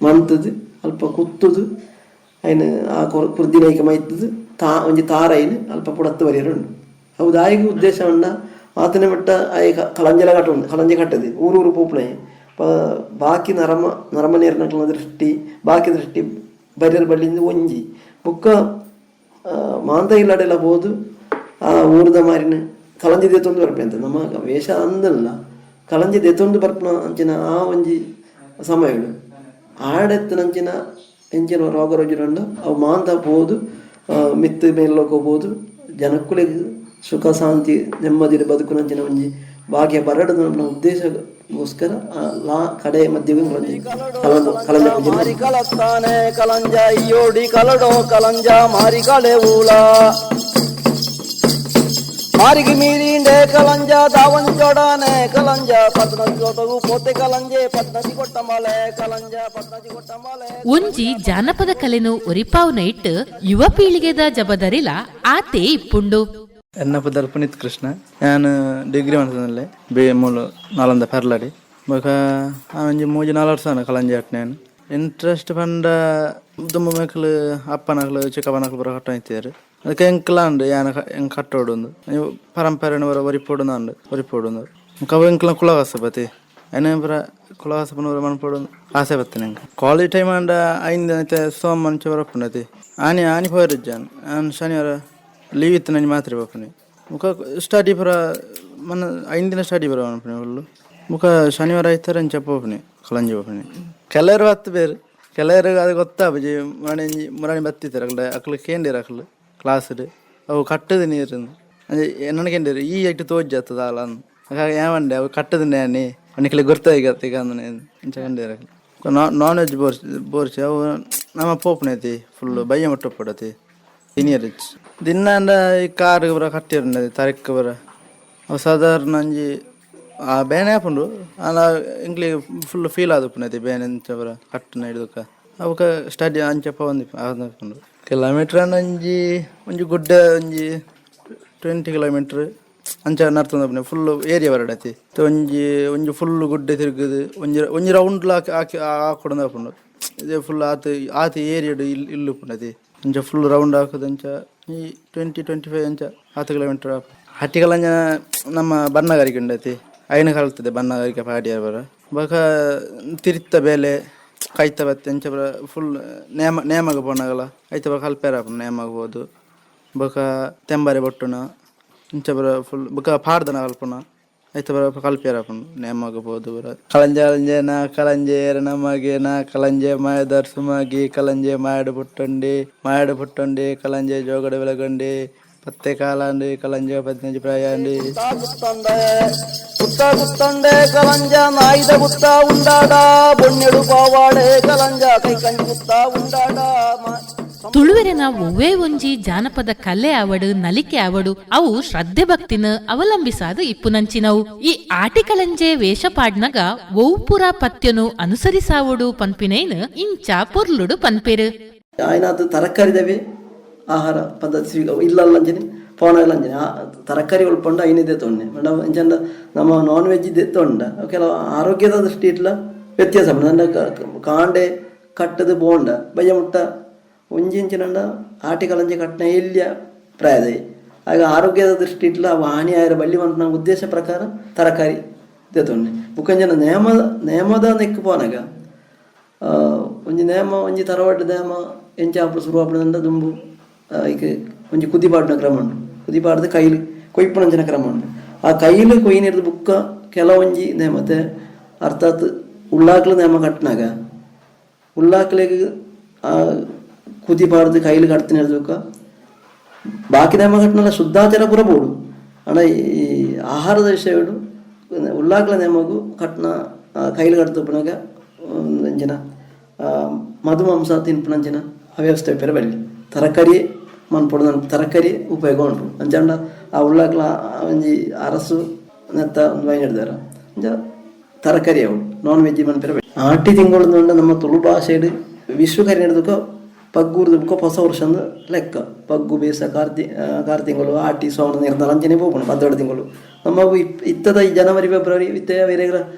ಮಂತದು ಅಲ್ಪ ಕುತ್ತದು ಐನು ಆ ಕುರ್ದಿನೈಕ ಮೈತದು ಒಂಜಿ ತಾರ ಐನು ಅಲ್ಪ ಪುಡತ್ತು ಬರೆಯರುಂಡು ಹೌದು ಆಯ್ಕೆ ಉದ್ದೇಶ ಉಂಡ ಆತನ ಮಟ್ಟ ಆಯ್ ಕಲಂಜಲ ಕಟ್ಟ ಉಂಡು ಕಲಂಜೆ ಕಟ್ಟದೆ ಊರೂರು ಪೂಪ್ಲೈ ಬಾಕಿ ನರಮ ನೀರಿನ ದೃಷ್ಟಿ ಬಾಕಿ ದೃಷ್ಟಿ ಬರಿಯರ್ ಬಳ್ಳಿಂದ ಒಂಜಿ ಬುಕ್ಕ ಮಾಂತ ಇಲ್ಲಾಡೆಲ್ಲ ಬೋದು ಆ ಊರದ ಮಾರಿನ ಕಲಂಜಿ ದೆತ್ತೊಂದು ಬರ್ಪೆ ಅಂತ ನಮ್ಮ ವೇಷ ಅಂದಲ್ಲ ಕಲಂಜಿ ದೆತ್ತೊಂದು ಬರ್ಪನ ಅಂಚಿನ ಆ ಒಂಜಿ ಸಮಯಗಳು ಆಡೆತ್ತನಂಚಿನ ಎಂಚಿನ ರೋಗ ರುಜಿನ ಅವು ಮಾಂತ ಬೋದು ಮಿತ್ತು ಮೇಲೋಕೆ ಹೋಗ್ಬೋದು ಜನಕ್ಕುಳಿಗೆ ಸುಖ ಶಾಂತಿ ನೆಮ್ಮದಿ ಬದುಕುನಂಚಿನ ಒಂಜಿ ಭಾಗ್ಯ ಬರಡದ ನಮ್ಮ ಉದ್ದೇಶಗೋಸ್ಕರ ಲಾ ಕಡೆ ಮಧ್ಯೆ ಕಲಂಜ ಮಾರಿ ಕಲತ್ತಾನೆ ಕಲಂಜ ಅಯ್ಯೋಡಿ ಕಲಡೋ ಕಲಂಜ ಮಾರಿ ಕಳೆ ಊಲ ಮಾರಿಗೆ ಮೀರಿಂಡೆ ಕಲಂಜ ದಾವಂಜೋಡಾನೆ ಕಲಂಜ ಪದ್ನಜಿ ಜೋತಗು ಪೋತೆ ಕಲಂಜೆ ಪದ್ನಜಿ ಕೊಟ್ಟ ಮಲೆ ಕಲಂಜ ಪದ್ನಜಿ ಕೊಟ್ಟ ಮಲೆ ಒಂಜಿ ಜಾನಪದ ಕಲೆನು ಒರಿಪಾವ್ನ ಇಟ್ಟು ಯುವ ಪೀಳಿಗೆದ ಜಬದರಿಲ ಆತೆ ಇಪ್ಪುಂಡು. ಎನ್ನ ಪದರ್ ಪುನೀತ್ ಕೃಷ್ಣ ನಾನು ಡಿಗ್ರಿ ಮಾಡ್ತದಲ್ಲೇ ಬಿ ಮೂಲು ನಾಲಂದ ಪೆರ್ಲಾಡಿ ಬೊಕ ಒಂಜಿ ಮೂಜಿ 4 ವರ್ಷ ಕಲಂಜಿ ಆಟ್ ನಾನು ಇಂಟ್ರೆಸ್ಟ್ ಪಂಡ ದುಂಬ ಮೇಕಲು ಅಪ್ಪನಕಲು ಚಿಕ್ಕಪ್ಪನಕಲು ಬರ ಕಟ್ಟೋಯ್ತಿದ್ದಾರೆ ಅದಕ್ಕೆ ಎಂಕ್ಲಾಂಡು ಯಾನ ಹೆಂಗೆ ಕಟ್ಟೋಡು ಪರಂಪರೆನ ಬರ ಒರಿಪೋಡುಂದು ಕವ ಎಂಕ್ಲ ಕುಳವಾಸಪತಿ అయినా ಬರ ಕುಳವಾಸಪನ ಮನ್ಪೋಡು ಆಸೆ ಬರ್ತೇನೆ ಹೆಂಗೆ ಕಾಲೇಜ್ ಟೈಮ್ ಅಂಡ ಐದು ಸೋಮ ಮಂಚ ಬರಪ್ಪನತಿ ಆನಿ ಹೋಯ್ರಿಜ್ಜಾನು ನಾನು ಶನಿವಾರ ಲೀವ್ ಇತ್ತು ನನಗೆ ಮಾತ್ರ ಬಪ್ಪನಿ ಮುಖ ಸ್ಟಡಿ ಬರ ಮನ 5 ದಿನ ಸ್ಟಡಿ ಬರ ಅನ್ಪನಿ ಫುಲ್ಲು ಮುಖ ಶನಿವಾರ ಆಯ್ತಾರೆ ಅಂತ చెప్పని ಕಲಂಜಿ ಬಪ್ಪನಿ ಕೆಲವರು ಹತ್ತು ಬೇರೆ ಕೆಲವರು ಅದು ಗೊತ್ತಾಬಜಿ ಮುರಾಣಿ ಬತ್ತಿತ್ತಾರೆ ಅಕ್ಲು ಕೇಂದಿರ ಅಕ್ಲು ಕ್ಲಾಸ್ಡ್ ಅವು ಕಟ್ಟದ ನೀರು ಅಂದರೆ ನನಗೇಂದಿರು ಈ ಐಟು ತೋಜತ್ತದ ಅಲ್ಲ ಅಂದು ಹಾಗಾಗಿ ಯಾವಂಡೆ ಅವು ಕಟ್ಟದ ನ್ಯಾನಿ ಅವನಿಗೆ ಗೊತ್ತಾಗತ್ತೆ ಈಗ ಅಂದನೆ ಇಂಚ ಕಂಡಿರ ನಾನ್ ವೆಜ್ ಬೋರ್ಸಿ ಅವು ನಮ್ಮ ಪೋಪನೈತಿ ಫುಲ್ಲು ಬಯ್ಯ ಮಟ್ಟ ಪಡತಿ ಸೀನಿಯರ್ ಇಚ್ ದಿನ ಈ ಕಾರ್ ಬರ ಕಟ್ಟಿರನ್ನది ತಾರೀಖ್ ಬರ ಅವು ಸಾಧಾರಣ ಅಂಜಿ ಆ ಬೇನೆ ಹಾಪುಂಡು ಅಲ್ಲ ಇಂಕ್ಲಿ ಫುಲ್ ಫೀಲ್ ಆದಪ್ಪನೈತಿ ಬೇನೆ ಅಂಚ ಬರ ಕಟ್ಟನ ಹಿಡಿದಕ್ಕ ಅವಕ್ಕೆ ಸ್ಟಡಿ ಅಂಚಪ್ಪ ಒಂದು ಕಿಲೋಮೀಟ್ರ್ ಒಂಜಿ ಗುಡ್ಡ ಒಂಜಿ 20 ಕಿಲೋಮೀಟ್ರ್ ಅಂಚ ನಡ್ತಂದ ಫುಲ್ ಏರಿಯಾ ಬರಡತಿ ಒಂಜಿ ಫುಲ್ ಗುಡ್ಡೆ ತಿರುಗುದು ಒಂಜಿ ರೌಂಡ್ ಹಾಕಿ ಹಾಕೊಡಂದು ಇದೇ ಫುಲ್ ಆತ ಏರಿಯಾಡು ಇಲ್ಲಿ ಪುಂಡತಿ ಅಂಚ ಫುಲ್ ರೌಂಡ್ ಹಾಕೋದು ಅಂಚ ಈ 20-25 ಅಂಚ 10 ಕಿಲೋಮೀಟ್ರ್ ಹಟ್ಟಿಗಳಂಜ ನಮ್ಮ ಬಣ್ಣಗಾರಿಕೆ ಉಂಡೈತಿ ಐನ ಕಲ್ತದೆ ಬಣ್ಣಗಾರಿಕೆ ಪಾಡಿಯ ಬರ ಬೊಕ ತಿರಿತ್ತ ಬೇಲೆ ಕೈತ ಬತ್ತೆ ಎಂಚ ಬರ ಫುಲ್ ನೇಮಗ ಪೋನಗಲ ಐತ ಬರ ಕಲ್ಪೇರ ನೇಮಗ ಹೋದು ಬೊಕ ತೆಂಬರೆ ಬೊಟ್ಟುನ ಇಂಚ ಬರ ಫುಲ್ ಬೊಕ ಪಾಡ್ದನ ಕಲ್ಪುನ ಐತ ಬರ ಕಲ್ಪೇರ ನೇಮಗ ಹೋದು ಬರ ಕಳಂಜೆ ನಾ ಕಳಂಜೆ ನಮಗೆ ನಾ ಕಳಂಜೆ ಮಾಯದರ್ ಸುಮಾಗಿ ಕಳಂಜೆ ಮಾಯಡು ಪುಟ್ಟಂಡಿ ಕಳಂಜೆ ಜೋಗಡ ಬೆಳಗಂಡಿ ಪತ್ತೆ ಕಾಲಾಂಡಿ ಕಳಂಜ 15 ಪ್ರಾಯಾಂಡಿ ಗುತ್ತಂಡೆ ಕಲಂಜ ನಾಯ್ದ ಗುತ್ತ ಉಂಡಾಡ ಬೊಣ್ಣೆಡು ಪಾವಾಡೆ ಕಲಂಜ ಕೈ ಕಂಜಿ ಗುತ್ತ ಉಂಡಾಡ ತುಳುವೆರೆನ ಒವ್ವೇ ಒಂಜಿ ಜಾನಪದ ಕಲೆ ಆವಡು ನಲಿಕೆ ಆವಡು ಅವು ಶ್ರದ್ಧೆ ಭಕ್ತಿನ ಅವಲಂಬಿಸಾದ ಇಪ್ಪುನಂಚಿನವು. ಈ ಆಟಿಕಳಂಜೆ ವೇಷಪಾಡ್ನಗ ಒವ್ಪುರ ಪತ್ಯನು ಅನುಸರಿಸಾವಡು ಪನ್ಪಿನೇನು ಇಂಚ ಪೊರ್ಲುಡು ಪನ್ಪೇರು അതിനകത്ത് തരക്കാരിതവേ ಆಹಾರ ಪದ್ಧತಿ ಇಲ್ಲಲ್ಲಂಜನೆ ಪೋನಗಲಂಜನೆ ತರಕಾರಿ ಉಳ್ಪಂಡು ಐನಿದೆ ತೊಂಡೆ ಮೇಡಮ್ ಎಂಚಂಡ ನಮ್ಮ ನಾನ್ ವೆಜ್ ಇದೆ ತೊಂಡ ಕೆಲವು ಆರೋಗ್ಯದ ದೃಷ್ಟಿ ಇಟ್ಲ ವ್ಯತ್ಯಾಸ ನನ್ನ ಕಾಂಡೆ ಕಟ್ಟದು ಬೋಂಡ ಬಯ್ಯ ಮುಟ್ಟ ಒಂಜಿಂಚಿನಂಡ ಆಟಿಕಲಂಜೆ ಕಟ್ಟಣ ಇಲ್ಯ ಪ್ರಾಯದ ಆಗ ಆರೋಗ್ಯದ ದೃಷ್ಟಿ ಇಟ್ಲ ಹಾನಿ ಆಯ್ರ ಬಳ್ಳಿ ಮಂಟ ಉದ್ದೇಶ ಪ್ರಕಾರ ತರಕಾರಿ ಇದೆ ತೊಂಡೆ ಬುಕ್ಕಂಜನ ನೇಮದ ನೆಕ್ಕು ಪೋನಾಗ ಒಂಜಿ ನೇಮ ಒಂಜಿ ತರವಡ್ಡ ನೇಮ ಎಂಚಾಪುಡು ಶುರುವಾಪುಡು ದುಂಬು ಈಗ ಒಂಜಿ ಕುದಿಪಾಡಿನ ಕ್ರಮ ಉಂಟು ಕುದಿಪಾಡ್ದು ಕೈಲಿ ಕೊಯ್ಪುನಂಚಿನ ಕ್ರಮ ಉಂಟು ಆ ಕೈಲಿ ಕೊಯ್ನಿರ್ದು ಬುಕ್ಕ ಕೆಲವೊಂಜಿ ನೇಮತೆ ಅರ್ಥಾತ್ ಉಳ್ಳಾಕ್ಲು ನೇಮ ಕಟ್ಟಿನಾಗ ಉಳ್ಳಾಕ್ಲಿಗೆ ಕುದಿಪಾಡ್ದು ಕೈಲಿ ಕಟ್ತೀನಿ ಬುಕ್ಕ ಬಾಕಿ ನೇಮ ಕಟ್ಟಿನಲ್ಲ ಶುದ್ಧಾಚಾರ ಪೂರ ಬೋಡು ಅಣ್ಣ ಈ ಆಹಾರದ ವಿಷಯ ಉಳ್ಳಾಕ್ಲ ನೇಮಗು ಕಟ್ನ ಕೈಲಿ ಕಟ್ತುಪ್ಪನಾಗ ಅಂಚಿನ ಮಧುಮಾಂಸ ತಿನ್ಪುನಂಚಿನ ಅವ್ಯವಸ್ಥೆ ಪೇರ ಬಳ್ಳಿ ತರಕಾರಿ ಮನ್ಪೊಡು ನನ್ನ ತರಕಾರಿ ಉಪಯೋಗ ಉಂಟು ಅಂಚಂಡ ಆ ಉಳ್ಳಾಕ್ಲ ಒಂಜಿ ಅರಸು ನೆತ್ತ ಒಂದು ವೈನ್ ಹಿಡ್ದಾರ ಅಂಚ ತರಕಾರಿ ಅವು ನಾನ್ ವೆಜ್ ಮನ್ಪೇರ ಆಟಿ ತಿಂಗಳು ನಮ್ಮ ತುಳು ಭಾಷೆಡು ವಿಶ್ವಕರಿ ಹಿಡಿದಕ್ಕ ಪಗ್ಗೂರ್ದು ಬುಕ್ಕ ಹೊಸ ವರ್ಷದ ಲೆಕ್ಕ ಪಗ್ಗು ಬೇಸ ಕಾರ್ತಿಂಗಳು ಆಟಿ ಸೋನ ನಿರ್ಧಾರ ಅಂಚನೆ ಹೋಗೋಣ 12 ತಿಂಗಳು ನಮಗೂ ಇತ್ತದ ಈ ಜನವರಿ ಫೆಬ್ರವರಿ ಇತ್ತ ಬೇರೆ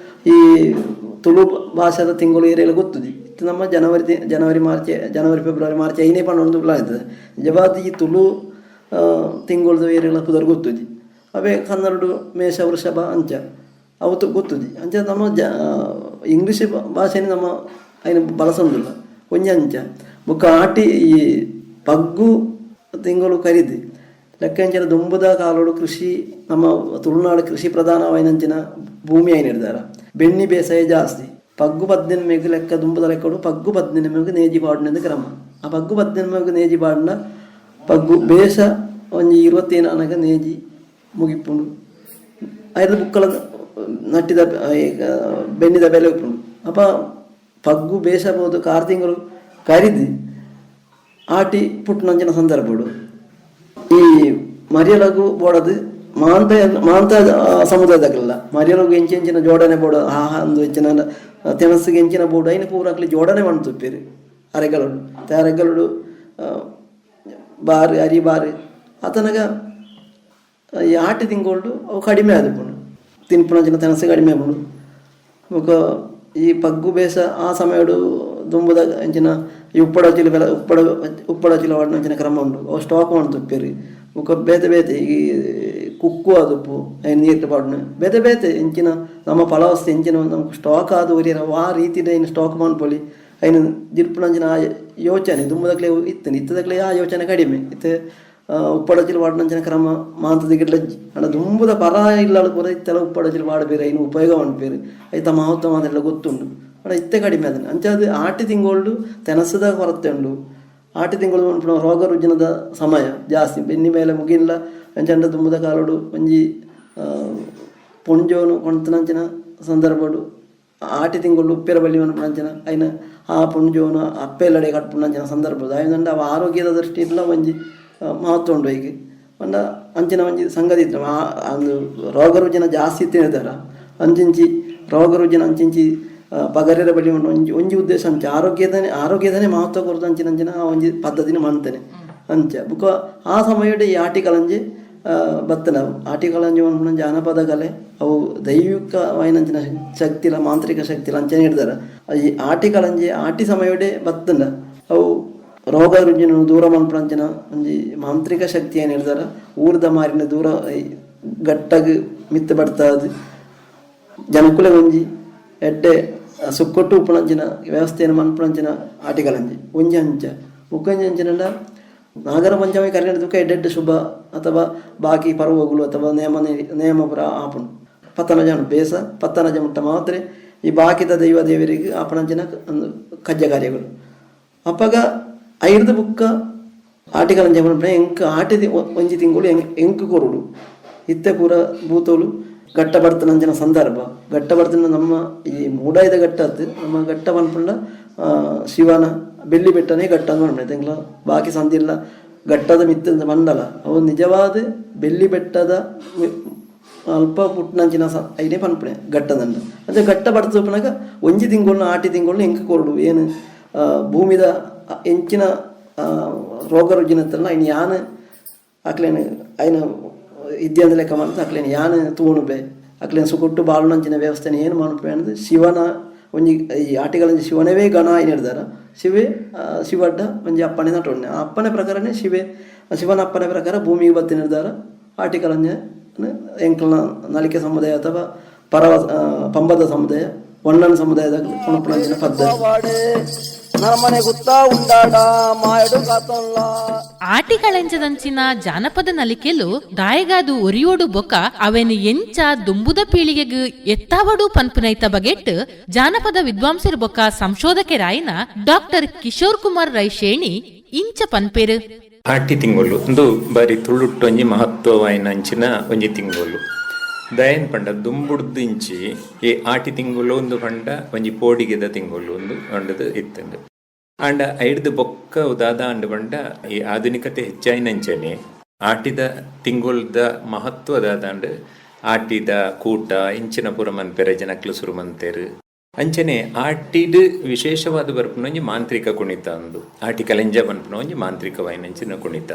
ಈ ತುಳು ಭಾಷೆದ ತಿಂಗಳು ಏರಿಯಲ್ಲ ಗೊತ್ತುದಿ ಇತ್ತು ನಮ್ಮ ಜನವರಿ ಫೆಬ್ರವರಿ ಮಾರ್ಚ್ ಐನೇ ಪಣ್ಣೊಂದು ಆಯ್ತದೆ ಜವಾದಿ ಈ ತುಳು ತಿಂಗಳದು ಏರಿಯಲ್ಲ ಕುದರ್ ಗೊತ್ತುದಿ ಅವೇ ಕನ್ನಡ ಮೇಷ ವೃಷಭ ಅಂಚ ಅವತ್ತು ಗೊತ್ತುದಿ ಅಂಚ ನಮ್ಮ ಇಂಗ್ಲೀಷ್ ಭಾಷೆನೇ ನಮ್ಮ ಐನ ಬಳಸೋದಿಲ್ಲ ಒಂಜಿ ಅಂಚ ಬುಕ್ಕ ಆಟಿ ಈ ಪಗ್ಗು ತಿಂಗಳು ಕರಿದು ಲೆಕ್ಕಂಚಿನ ದುಂಬುದ ಕಾಲೋಡು ಕೃಷಿ ನಮ್ಮ ತುಳುನಾಡು ಕೃಷಿ ಪ್ರಧಾನವಾಯಿನಂಚಿನ ಭೂಮಿ ಐನಿರ್ದಾರ ಬೆಣ್ಣಿ ಬೇಸಾಯ ಜಾಸ್ತಿ ಪಗ್ಗು 18 ಮೇಗು ಲೆಕ್ಕ ದುಂಬುದ ಲೆಕ್ಕಡು ಪಗ್ಗು 18 ಮೇಗು ನೇಜಿ ಪಾಡಿನ ಕ್ರಮ ಆ ಪಗ್ಗು 18 ಮೇಗು ನೇಜಿ ಪಾಡಿನ ಪಗ್ಗು ಬೇಸ ಒಂಜಿ 21 ಅನಗ ನೇಜಿ ಮುಗಿಪುಂಡು ಐದು ಬುಕ್ಕಲ ನಟ್ಟಿದ ಬೆನ್ನಿದ ಬೆಲೆ ಉಪ್ಪುಂಡು ಅಪ್ಪ ಪಗ್ಗು ಬೇಸಬಹುದು 6 ತಿಂಗಳು ಕರಿದು ಆಟಿ ಪುಟ್ಟನಂಚಿನ ಸಂದರ್ಭಡು ಈ ಮರಿಯಲಗು ಬೋಡದು ಮಾಂತ ಸಮುದಾಯದಾಗಲ್ಲ ಮರಿಯಲಗು ಎಂಚಿನ ಜೋಡಣೆ ಬೋಡ ಒಂದು ಹೆಚ್ಚಿನ ತೆನಸಿಗೆ ಎಂಚಿನ ಬೋಡು ಐನ ಪೂರಾಕ್ಲಿ ಜೋಡಣೆ ಮಾಡ್ತುಪ್ಪೇರು ಅರೆಗಲುಡು ಬಾರು ಅರಿ ಬಾರು ಆತನಾಗ ಈ ಆಟಿ ತಿಂಗಳು ಅವು ಕಡಿಮೆ ಆದಪುಂಡು ತಿನ್ಪುನಂಚಿನ ತೆನಸು ಕಡಿಮೆ ಆಪುಂಡು ಮುಖ ಈ ಪಗ್ಗು ಬೇಸ ಆ ಸಮಯಡು ದುಂಬುದ ಎಂಚಿನ ಈ ಉಪ್ಪಡಚಿಲ ವಾಡಿನ ಕ್ರಮ ಉಂಟು ಅವು ಸ್ಟಾಕ್ ಮಾಡ್ತುಪ್ಪೇರಿ ಮುಖ ಬೇತೆ ಈ ಕುಕ್ಕು ಆದುಪ್ಪು ನೀರು ಪಾಡ್ನು ಬೇತೆ ಎಂಚಿನ ನಮ್ಮ ಫಲವಸ್ತು ಎಂಚಿನ ನಮ್ಗೆ ಸ್ಟಾಕ್ ಆದ ಒರಿಯರ ಆ ರೀತಿಯ ಏನು ಸ್ಟಾಕ್ ಮಾಡ್ಕೊಳ್ಳಿ ಐನು ಜಿರ್ಪುನಂಚಿನ ಆ ಯೋಚನೆ ದುಂಬದಕ್ಲೆ ಇತ್ತದಕ್ಲೆ ಆ ಯೋಚನೆ ಕಡಿಮೆ ಇತ್ತೆ ಉಪ್ಪಡಚಿಲು ವಾಡಿನಂಚಿನ ಕ್ರಮ ಮಾಂತದಿಗಿಡ್ಲಜ್ಜಿ ಅಣ್ಣ ದುಂಬುದ ಪರ ಇಲ್ಲ ಪೂರ ಇತ್ತೆಲ್ಲ ಉಪ್ಪಡಚಿಲು ವಾಡಬೇರೆ ಐನು ಉಪಯೋಗ ಮಾಡ್ಬೇರೆ ಐತ ಮಹತ್ವ ಮಾತೆಲ್ಲ ಗೊತ್ತುಂಡು ಅಣ್ಣ ಇತ್ತೆ ಕಡಿಮೆ ಅದನ್ನು ಅಂಚದು ಆಟಿ ತಿಂಗಳು ತೆನಸದ ಕೊರತೆ ಉಂಡು ಆಟಿ ತಿಂಗಳು ರೋಗ ರುಜಿನದ ಸಮಯ ಜಾಸ್ತಿ ಬೆನ್ನಿ ಮೇಲೆ ಮುಗಿಲ್ಲ ಅಂಚಂಡ ದುಂಬುದ ಕಾಲೋಡು ಒಂಜಿ ಪುಂಜೋನು ಕೊಂತನಂಚಿನ ಸಂದರ್ಭಡು ಆಟಿ ತಿಂಗಳು ಉಪ್ಪೆರ ಬಳ್ಳಿ ಮನ್ಪುನಂಚಿನ ಐನ ಆ ಪುಂಜೋನು ಅಪ್ಪೆಲ್ಲಡೆ ಕಟ್ಪುನಂಚಿನ ಸಂದರ್ಭದ ಐನಂಡ ಅವ ಆರೋಗ್ಯದ ದೃಷ್ಟಿ ಇಲ್ಲ ಒಂಜಿ ಮಹತ್ವ ಉಂಡು ಈಗ ಅಂಡ ಅಂಚಿನ ಒಂಜಿ ಸಂಗತಿ ಇತ್ತು ಅಂದು ರೋಗ ರುಜಿನ ಜಾಸ್ತಿ ತಿಂತಾರ ಅಂಚಿಂಚಿ ರೋಗ ರುಜಿನ ಅಂಚಿಂಚಿ ಪಗರೆರ ಬಳಿ ಒಂಜಿ ಉದ್ದೇಶ ಅಂಚ ಆರೋಗ್ಯದನೇ ಮಹತ್ವ ಕೊರತು ಅಂಚಿನ ಆ ಒಂಜಿ ಪದ್ಧತಿನ ಮಾಡ್ತೇನೆ ಅಂಚ ಬುಕ್ಕ ಆ ಸಮಯದ ಈ ಆಟಿ ಕಲಂಜೆ ಬತ್ತನ ಆಟಿ ಕಲಂಜೆ ಒಂದು ಜಾನಪದ ಕಲೆ ಅವು ದೈವಿಕವಾಯಿನಂಚಿನ ಶಕ್ತಿಲ ಮಾಂತ್ರಿಕ ಶಕ್ತಿಲ ಅಂಚನೆ ಹಿಡ್ದಾರ ಈ ಆಟಿ ಕಲಂಜೆ ಆಟಿ ಸಮಯಡೆ ಬತ್ತನ ಅವು ರೋಗ ರುಜಿನ ದೂರ ಮನ್ಪಂಚಿನ ಒಂಜಿ ಮಾಂತ್ರಿಕ ಶಕ್ತಿ ಏನು ಹಿಡ್ದಾರ ಊರ್ದ ಮಾರಿನ ದೂರ ಗಟ್ಟಾಗಿ ಮಿತ್ತ ಬಡ್ತಾದು ಜನಕುಲೆ ಒಂಜಿ ಎಡ್ಡೆ ಸುಕ್ಕೊಟ್ಟು ಉಪ್ಪುನಂಚಿನ ವ್ಯವಸ್ಥೆಯನ್ನು ಮನ್ಪುನಂಚಿನ ಆಟಿಕಲಂಜಿ ಒಂಜಿ ಅಂಚ ಮುಕ್ಕಂಜಿ ಅಂಚಿನಲ್ಲ ನಾಗರ ಪಂಚಮಿ ಕರೆಂಟ್ ಎಡ್ಡೆಡ್ಡೆ ಶುಭ ಅಥವಾ ಬಾಕಿ ಪರ್ವಗಳು ಅಥವಾ ನೇಮ ಪುರ ಆಪುನು ಪತ್ತನ ಜನ ಬೇಸ ಪತ್ತನ ಜಮುಟ್ಟ ಮಾತ್ರ ಈ ಬಾಕಿದ ದೈವ ದೇವರಿಗೆ ಆಪಣಂಚಿನ ಒಂದು ಕಜ್ಜ ಕಾರ್ಯಗಳು ಅಪ್ಪಾಗ ಐದು ಬುಕ್ಕ ಆಟಿಕಲಂಜ ಎಂಕ್ ಆಟಿದ ಒಂಜಿ ತಿಂಗಳು ಎಂಕ್ ಕೊರುಡು ಇತ್ತೆ ಪೂರ ಭೂತೋಲು ಗಟ್ಟ ಬರ್ತನಂಚಿನ ಸಂದರ್ಭ ಗಟ್ಟ ಬರ್ತನ ನಮ್ಮ ಈ ಮೂಡಾಯ್ದ ಗಟ್ಟದ್ದು ನಮ್ಮ ಗಟ್ಟ ಪನ್ಪುಂಡ ಶಿವನ ಬೆಳ್ಳಿ ಬೆಟ್ಟನೇ ಗಟ್ಟ ಅಂತ ಮಾಡ್ಬಿಡ ತಿಂಗಳ ಬಾಕಿ ಸಂದಿಲ್ಲ ಗಟ್ಟದ ಮಿತ್ತದ ಮಂಡಲ ಅವು ನಿಜವಾದ ಬೆಳ್ಳಿ ಬೆಟ್ಟದ ಅಲ್ಪ ಪುಟ್ನಂಚಿನ ಐನೇ ಪನ್ಪುಣೆ ಗಟ್ಟದಂಡ ಅಂದರೆ ಗಟ್ಟ ಬಡ್ತಪನಾಗ ಒಂಜಿ ತಿಂಗಳು ಆಟಿ ತಿಂಗಳು ಎಂಕ ಕೊರಡು ಏನು ಭೂಮಿದ ಎಂಚಿನ ರೋಗ ರುಜಿನತ್ತಲ್ಲ ಇನ್ನು ಯಾನು ಅಕ್ಲೇನು ಐನ ಇದ್ಯಂದ ಲೆಕ್ಕ ಮಾಡ್ತಾ ಅಕ್ಲೇನು ಯಾನು ತೂಣುಬೆ ಅಕ್ಲೇನು ಸುಕೊಟ್ಟು ಬಾಳುನಂಚಿನ ವ್ಯವಸ್ಥೆನ ಏನು ಮಾಡ್ಬೇ ಅನ್ನೋದು ಶಿವನ ಒಂಜಿ ಈ ಆಟಿಗಳಂಜಿ ಶಿವನವೇ ಗಣ ಏನು ಹೇಳ್ದಾರ ಶಿವಡ್ಡ ಒಂಜಿ ಅಪ್ಪನೆ ನಟೊಣ್ಣೆ ಆ ಅಪ್ಪನೆ ಪ್ರಕಾರನೇ ಶಿವನ ಅಪ್ಪನೆ ಪ್ರಕಾರ ಭೂಮಿಗೆ ಬತ್ತಿ ನಿರ್ಧಾರ ಆಟಿಕಲಂಜ ಎಂಕಲ್ನ ನಲಿಕೆ ಸಮುದಾಯ ಅಥವಾ ಪಂಬದ ಸಮುದಾಯ ಒಣ್ಣನ ಸಮುದಾಯದ ಪುಣಪುಣಂಚಿನ ಪದ್ಧತಿ ನಮ್ಮನೆ ಗುತ್ತಾ ಉಂಡಾಡ ಮಾಯಡು ಕಾತೊಲ್ಲ ಆಟಿಕಳೆಂಚದಂಚಿನ ಜಾನಪದ ನಲಿಕೆಲು ದಾಯಗಾದು ಒರಿಯೋಡು ಬೊಕ ಅವೆನು ಎಂಚ ದುಂಬುದ ಪೀಳಿಗೆಗ್ ಎತ್ತಾವಡು ಪನ್ಪುನೈತ ಬಗೆಟ್ ಜಾನಪದ ವಿದ್ವಾಂಸರು ಬೊಕ ಸಂಶೋಧಕರಾಯಿನ ಡಾಕ್ಟರ್ ಕಿಶೋರ್ ಕುಮಾರ್ ರೈಶೇಣಿ ಇಂಚ ಪನ್ಪೇರು ಆಟಿ ತಿಂಗಳು ಒಂದು ಬಾರಿ ತುಳುಟ್ಟೊಂಜಿ ಮಹತ್ವವಾಯಿನ ಅಂಚಿನ ಒಂಜಿ ತಿಂಗಳು ದಯನ್ ಪಂಡ ದುಂಬುಡ್ದು ಇಂಚಿ ಈ ಆಟಿ ತಿಂಗಳು ಒಂದು ಪಂಡ ಒಂಜಿ ಪೋಡಿಗೆದ ತಿಂಗಳು ಒಂದು ಅಂಡದು ಇತ್ತಂಡು ಅಂಡ ಐಡ್ದು ಬೊಕ್ಕ ಉದಾದ ಅಂಡು ಪಂಡ ಈ ಆಧುನಿಕತೆ ಹೆಚ್ಚಾಯಿನಂಚನೆ ಆಟಿದ ತಿಂಗುಳ್ದ ಮಹತ್ವದಾದ ಅಂಡು ಆಟಿದ ಕೂಟ ಇಂಚಿನ ಪುರ ಮನ್ಪೆರೆ ಜನಕ್ಲು ಸುರು ಮಂತೆರು ಅಂಚನೆ ಆಟಿಡ್ ವಿಶೇಷವಾದ ಬರ್ಪುನ ಒಂಜಿ ಮಾಂತ್ರಿಕ ಕುಣಿತ ಅಂದು ಆಟಿ ಕಲೆಂಜ ಬರ್ಪುನ ಒಂಜಿ ಮಾಂತ್ರಿಕವಾಯಿನಂಚಿನ ಕುಣಿತ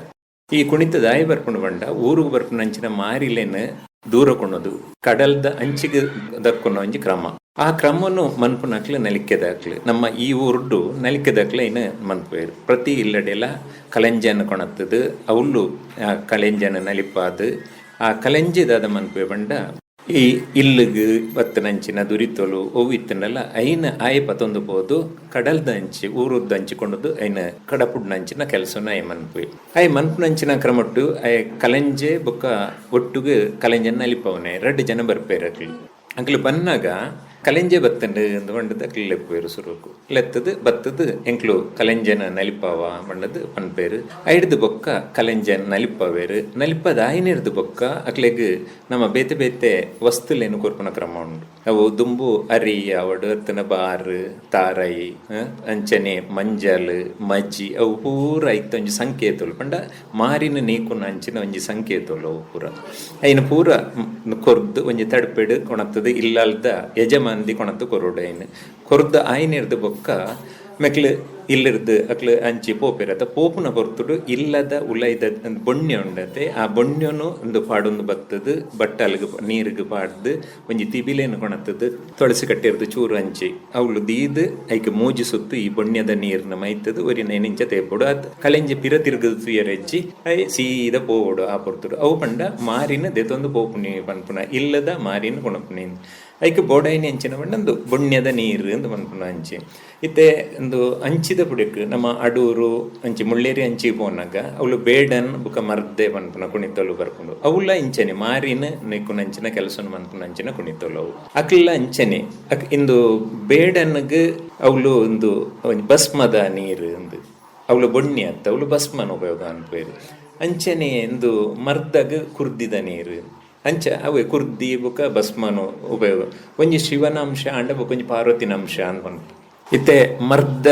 ಈ ಕುಣಿತ ದಾಯಿ ಬರ್ಪುಣ ಬಂಡ ಊರುಗು ಬರ್ಪುನಂಚಿನ ಮಾರಿಲೆನ್ ದೂರ ಕೊಣೋದು ಕಡಲ್ದ ಅಂಚಿಗೆ ದಕ್ಕುನ ಒಂಜಿ ಕ್ರಮ ಆ ಕ್ರಮವನ್ನು ಮನ್ಪುನಕ್ಲು ನಲಿಕೆದಾಕ್ಲು ನಮ್ಮ ಈ ಊರ್ಡು ನಲಿಕೆದಾಕ್ಲು ಇನ್ನು ಮನ್ಪೇರು ಪ್ರತಿ ಇಲ್ಲಡೆಲ್ಲ ಕಲೆಂಜನ ಕೊಣತ್ತದು ಅವಳು ಕಲೆಂಜನ ನಲಿಪಾದು ಆ ಕಲೆಂಜಿದಾದ ಮನ್ಪೆ ಬಂಡ ಈ ಇಲ್ಲಿಗೆ ಬತ್ತನಂಚಿನ ದುರಿತೊಲು ಅವು ಇತ್ತನಲ್ಲ ಐನ ಆಯ ಪತ್ತೊಂದು ಬೋದು ಕಡಲ್ದ ಅಂಚಿ ಊರುದ್ದ ಹಂಚಿಕೊಂಡದು ಐನ ಕಡಪುಡ್ನಂಚಿನ ಕೆಲಸನ ಐ ಮನ್ಪು ಐ ಮನ್ಪುನಂಚಿನ ಕ್ರಮಟ್ಟು ಐ ಕಲೆಂಜೆ ಬೊಕ್ಕ ಒಟ್ಟುಗೆ ಕಲೆಂಜನ್ನ ಅಲಿಪವನೆ 2 ಜನ ಬರ್ಪೇರಕ್ಲಿ ಅಂಕ್ಲು ಬನ್ನಾಗ ಕಲೆಂಜೆ ಬತ್ತಂಡು ಎಂದು ಬಂಡದ ಅಕ್ಲಿ ಲೆಪ್ಪೇರು ಸುರುಕು ಲೆತ್ತದು ಬತ್ತದು ಎಂಕ್ಲು ಕಲೆಂಜನ ನಲಿಪಾವ ಬಂಡದು ಪನ್ಪೇರು ಐಡ್ದು ಬೊಕ್ಕ ಕಲೆಂಜನ ನಲಿಪವೇರು ನಲಿಪದ ಆಯ್ನಿರ್ದು ಬೊಕ್ಕ ಅಕ್ಲೆಗ್ ನಮ್ಮ ಬೇತೆ ಬೇತೆ ವಸ್ತುಲೇನು ಕೊರ್ಪುನ ಕ್ರಮ ಉಂಡು ಅವು ದುಂಬು ಅರಿ ಅವಡು ಅತ್ತನ ಬಾರು ತಾರಾಯಿ ಅಂಚನೆ ಮಂಜಲ್ ಮಜ್ಜಿ ಅವು ಪೂರ ಇತ್ತ ಒಂಜಿ ಸಂಕೇತಲು ಪಂಡ ಮಾರಿನ ನೀಕುನ ಅಂಚಿನ ಒಂಜಿ ಸಂಕೇತಲು ಅವು ಪೂರ ಐನು ಪೂರ ಕೊರ್ದು ಒಂಜಿ ತಡ್ಪೆಡು ಕೊಣತ್ತದು ಇಲ್ಲಲ್ದ ಯಜಮಾನ್ದಿ ಕೊಣತ್ತು ಕೊರೋಡೈನ್ ಕೊರ್ದ ಆಯ್ನಿರ್ದು ಬೊಕ್ಕ ಮೆಕ್ಲು ಇಲ್ಲಿರ್ದು ಅಕ್ಲು ಅಂಚಿ ಪೋಪಿರತ್ತ ಪೋಪುನ ಹೊರ್ತುಡು ಇಲ್ಲದ ಉಲೈದ ಬೊಣ್ಣೆ ಉಂಡತೆ ಆ ಬೊಣ್ಣೆನು ಒಂದು ಪಾಡೊಂದು ಬತ್ತದು ಬಟ್ಟಲ್ಗೆ ನೀರಿಗೆ ಪಾಡ್ದು ಒಂಜಿ ತಿಬಿಲೇನು ಕೊಣತ್ತದು ತೊಳಸಿ ಕಟ್ಟಿರ್ದು ಚೂರು ಅಂಚಿ ಅವಳು ದೀದು ಐಕೆ ಮೂಜಿ ಸುತ್ತು ಈ ಬೊಣ್ಣೆದ ನೀರ್ನ ಮೈತದು ಒರಿ ನೈನಿಂಚ ತೇಪೋಡು ಅದು ಕಲೆಂಜಿ ಪಿರ ತಿರುಗದು ತುಯರೆಜ್ಜಿ ಐ ಸೀದ ಪೋಡು ಆ ಪೊರ್ತುಡು ಅವು ಪಂಡ ಮಾರಿನ ದೆತೊಂದು ಪೋಪುನಿ ಪನ್ಪುನ ಇಲ್ಲದ ಮಾರಿನ ಕೊಣಪುನಿ ಐಕೆ ಬೋಡೈನಿ ಅಂಚಿನ ಬಂಡೊಂದು ಬೊಣ್ಣೆದ ನೀರು ಎಂದು ಪನ್ಪುನ ಅಂಚಿ ಇತ್ತೆ ಒಂದು ಅಂಚಿದ ಪುಡಿಕ್ ನಮ್ಮ ಅಡೂರು ಅಂಚಿ ಮುಳ್ಳೇರಿ ಅಂಚಿ ಪೋನಾಗ ಅವಳು ಬೇಡನ್ ಬುಕ ಮರ್ದೆ ಪನ್ಪುನ ಕುಣಿತಲು ಬರ್ಕೊಂಡು ಅವಳ ಇಂಚನೆ ಮಾರಿನ ನೆಕ್ಕುನಂಚಿನ ಕೆಲಸ ಮನ್ಪುನ ಅಂಚಿನ ಕುಣಿತಲು ಅವು ಅಕ್ಲ ಅಂಚನೆ ಇಂದು ಬೇಡನ್ಗೆ ಅವಳು ಒಂದು ಭಸ್ಮದ ನೀರು ಒಂದು ಅವಳು ಬೊಣ್ಣೆ ಅತ್ತ ಅವಳು ಭಸ್ಮನ ಉಪಯೋಗ ಅನ್ಪೇರು ಅಂಚನೆ ಎಂದು ಮರ್ದಾಗ ಕುರ್ದಿದ ನೀರು ಅಂಚ ಅವೇ ಕುರ್ದಿ ಬುಕ ಭಸ್ಮನು ಉಪಯೋಗ ಒಂಜಿ ಶಿವನ ಅಂಶ ಅಂಡ ಬುಕ ಒಂಜಿ ಪಾರ್ವತಿನ ಅಂಶ ಅಂತ ಪನ್ಪು ಇತ್ತೆ ಮರ್ದ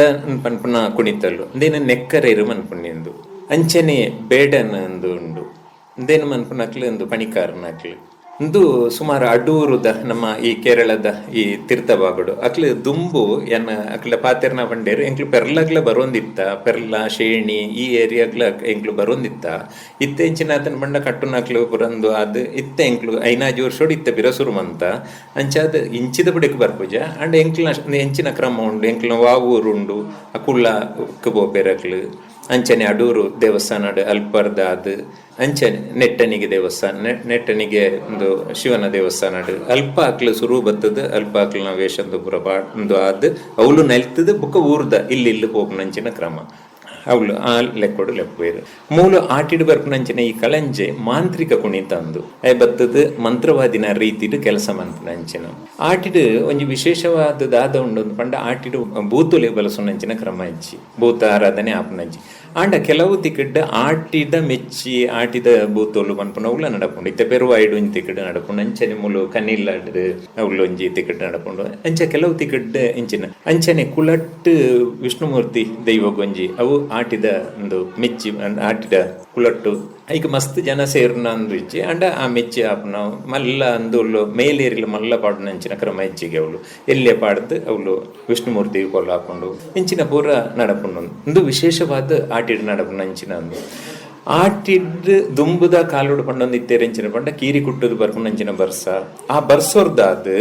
ಪನ್ಪುನ ಕುಣಿತಲು ಅಂದೇನು ನೆಕ್ಕರೇರು ಮನ್ಪುಣಿಂದು ಅಂಚನೆ ಬೇಡನ್ ಅಂದು ಉಂಡು ಅಂದೇನು ಮನ್ಪುನಕ್ಲು ಒಂದು ಪಣಿಕಾರನಕ್ಲು ಇಂದು ಸುಮಾರು ಅಡೂರುದ ನಮ್ಮ ಈ ಕೇರಳದ ಈ ತೀರ್ಥಭಾಗಡು ಅಕ್ಲು ದುಂಬು ಎನ್ನ ಅಕ್ಲ ಪಾತೆರ್ನ ಬಂಡೇರು ಎಂಕ್ಲು ಪೆರ್ಲಗ್ಲ ಬರೋಂದಿತ್ತ ಪೆರ್ಲ ಶೇಣಿ ಈ ಏರಿಯಾಗ್ಲ ಎಂಕ್ಲು ಬರೋಂದಿತ್ತ ಇತ್ತೆ ಇಂಚಿನ ಆತನ ಬಂಡ ಕಟ್ಟುನಕ್ಲು ಬರಂದು ಅದು ಇತ್ತೆ ಎಂಕ್ಲು 5 ವರ್ಷೋಡು ಇತ್ತೆ ಬಿರಸುರು ಮಂತ ಅಂಚಾದ ಇಂಚಿದ ಬಿಡಕ್ಕೆ ಬರ್ಪುಜ ಅಂಡ್ ಎಂಕ್ಲ ಎಂಚಿನ ಕ್ರಮ ಉಂಡು ಎಂಕ್ಲ ವಾವೂರು ಉಂಡು ಅಕುಳ್ಳ ಬೋಪೆರಕ್ಲು ಅಂಚನೆ ಅಡೂರು ದೇವಸ್ಥಾನ ಅಲ್ಪರ್ದ ಅದು ಅಂಚನೆ ನೆಟ್ಟಣಿಗೆ ದೇವಸ್ಥಾನ ನೆಟ್ಟಣಿಗೆ ಒಂದು ಶಿವನ ದೇವಸ್ಥಾನ ಅಲ್ಪ ಆಕ್ಲು ಸುರು ಬತ್ತದ ಅಲ್ಪ ಆಕ್ಲನ ವೇಷದ ಪುರ ಒಂದು ಆದ್ ಅವಳು ನೆಲ್ತದ ಬುಕ್ಕ ಊರ್ದ ಇಲ್ಲಿ ಹೋಗ್ನಂಚಿನ ಕ್ರಮ ಅವಳು ಆ ಲೆಕ್ಕೋಡು ಲೆಪ್ಪೇರು ಮೂಲ ಆಟಿಡ್ ಬರ್ಪುನಂಚಿನ ಈ ಕಳಂಜೆ ಮಾಂತ್ರಿಕ ಕುಣಿತ ಅಂದು ಬತ್ತದ ಮಂತ್ರವಾದಿನ ರೀತಿಡ್ ಕೆಲಸ ಮಂತ್ನಂಚಿನ ಆಟಿಡ್ ಒಂಜಿ ವಿಶೇಷವಾದ ದಾದ ಉಂಡು ಪಂಡ ಆಟಿಡ್ ಭೂತುಲೆ ಬಲಸುನಂಚಿನ ಕ್ರಮ ಇಜ್ಜಿ ಭೂತ ಆರಾಧನೆ ಆಪುನಂಜಿ ಆಂಡ ಕೆಲವು ತಿಕ್ಕಡ್ಡ ಆಟಿದ ಮೆಚ್ಚಿ ಆಟಿದ ಭೂತೋಲು ಪನ್ಪುನ ಅವಳ ನಡಪುಂಡು ಇತ್ತ ಪೆರುವಾಯ್ಡು ಒಂಜಿ ತಿಕ್ಕಡ್ ನಡಪುಂಡು ಅಂಚನೆ ಮೂಲು ಕನಿಲ್ಲಾಡ್ ಅವಳು ಒಂಜಿ ತಿಕ್ಕಡ್ ನಡಪುಂಡು ಅಂಚ ಕೆಲವು ತಿಕ್ಕಡ್ಡ ಇಂಚಿನ ಅಂಚನೆ ಕುಲಟ್ ವಿಷ್ಣುಮೂರ್ತಿ ದೈವಗೊಂಜಿ ಅವು ಆಟಿದ ಒಂದು ಮೆಚ್ಚಿ ಆಟಿದ ಕುಲಟ್ಟು ಈಗ ಮಸ್ತ್ ಜನ ಸೇರ್ನ ಅಂದಿಚ್ಚಿ ಅಂಡ ಆ ಮೆಚ್ಚಿ ಆಪುನ ಮಲ್ಲ ಅಂದು ಮೇಲೇರಿಲ ಮಲ್ಲ ಪಾಡುನಂಚಿನ ಕ್ರಮ ಹೆಚ್ಚಿಗೆ ಅವಳು ಎಲ್ಲೇ ಪಾಡ್ದು ಅವಳು ವಿಷ್ಣುಮೂರ್ತಿ ಕೊಲ್ಲ ಹಾಕೊಂಡು ಇಂಚಿನ ಪೂರ ನಡಪುಂಡು ಒಂದು ವಿಶೇಷವಾದ ಆಟಿಡ್ ನಡಪುನಂಚಿನ ಅಂದು ಆಟಿಡ್ ದುಂಬುದ ಕಾಲೋಡು ಪಂಡೊಂದಿತ್ತೇರೆ ಇಂಚಿನ ಪಂಡ ಕೀರಿ ಕುಟ್ಟುದು ಬರ್ಪುನಂಚಿನ ಬರ್ಸ ಆ ಬರ್ಸೋರ್ದಾದ್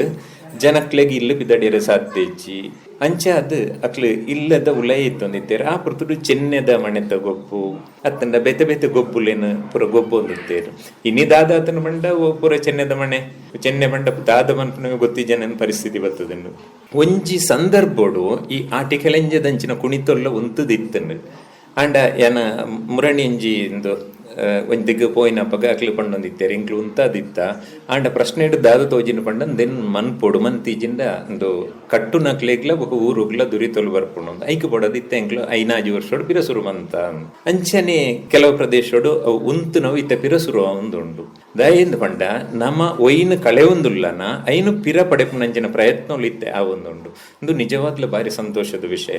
ಜನಕ್ಲೆಗೆ ಇಲ್ಲಿ ಬಿದ್ದಡಿಯರೆ ಸಾಧ್ಯ ಇಚ್ಚಿ ಅಂಚ ಅದು ಅಕ್ಲು ಇಲ್ಲದ ಉಲಯ ಇತ್ತೊಂದಿತ್ತೇರೆ ಆ ಪುರ್ತುಡು ಚೆನ್ನೆದ ಮಣೆದ ಗೊಬ್ಬು ಅತ್ತಂಡ ಬೆತೆ ಬೆತೆ ಗೊಬ್ಬುಲೇನು ಪುರ ಗೊಬ್ಬು ಒಂದಿತ್ತೇರು ಇನ್ನಿ ದಾದ ಅತನ ಬಂಡ ಪುರ ಚೆನ್ನೆದ ಮಣೆ ಚೆನ್ನೆ ಬಂಡ ದಾದ ಮನ್ಪನ ಗೊತ್ತಿಜನ ಪರಿಸ್ಥಿತಿ ಬರ್ತದನ್ನು ಒಂಜಿ ಸಂದರ್ಭೋಡು ಈ ಆಟಿ ಕೆಲೆಂಜದಂಚಿನ ಕುಣಿತೊಲ್ಲ ಒಂತದಿತ್ತನು ಅಂಡ ಏನ ಮುರಣಿ ಒಂಜಿ ಒಂದು ಒಂದಿಗೆ ಪೋಯಿನಪ್ಪಗ ಅಕ್ಲು ಪಂಡೊಂದಿತ್ತೇರು ಇಂಕ್ಲು ಉಂತಾದಿತ್ತ ಆಂಡ ಪ್ರಶ್ನೆ ಇಡು ದಾದ ತೋಜಿನ ಪಂಡ ದೆನ್ ಮನ್ಪೊಡು ಮನ್ತೀಜಿಂದ ಒಂದು ಕಟ್ಟು ನಕ್ಲೆಗ್ಲ ಒಕ್ಕ ಊರುಗ್ಲ ದುರಿತೊಲು ಬರ್ಪುಂಡು ಐಕ್ ಪೊಡದಿತ್ತ ಎಂಕ್ಲು 5 ವರ್ಷೋಡು ಪಿರಸುರು ಮಂತ ಅಂಚನೆ ಕೆಲವು ಪ್ರದೇಶೋಡು ಅವು ಉಂತು ನಾವು ಇತ್ತ ಪಿರಸುರು ಒಂದುಂಡು ದಯಂದು ಪಂಡ ನಮ್ಮ ಒಯ್ನ ಕಳೆ ಒಂದುಲ್ಲನ ಐನು ಪಿರ ಪಡೆಪುನಂಚಿನ ಪ್ರಯತ್ನ ಇತ್ತೆ ಆ ಒಂದುಂಡು ಒಂದು ನಿಜವಾಗ್ಲೂ ಬಾರಿ ಸಂತೋಷದ ವಿಷಯ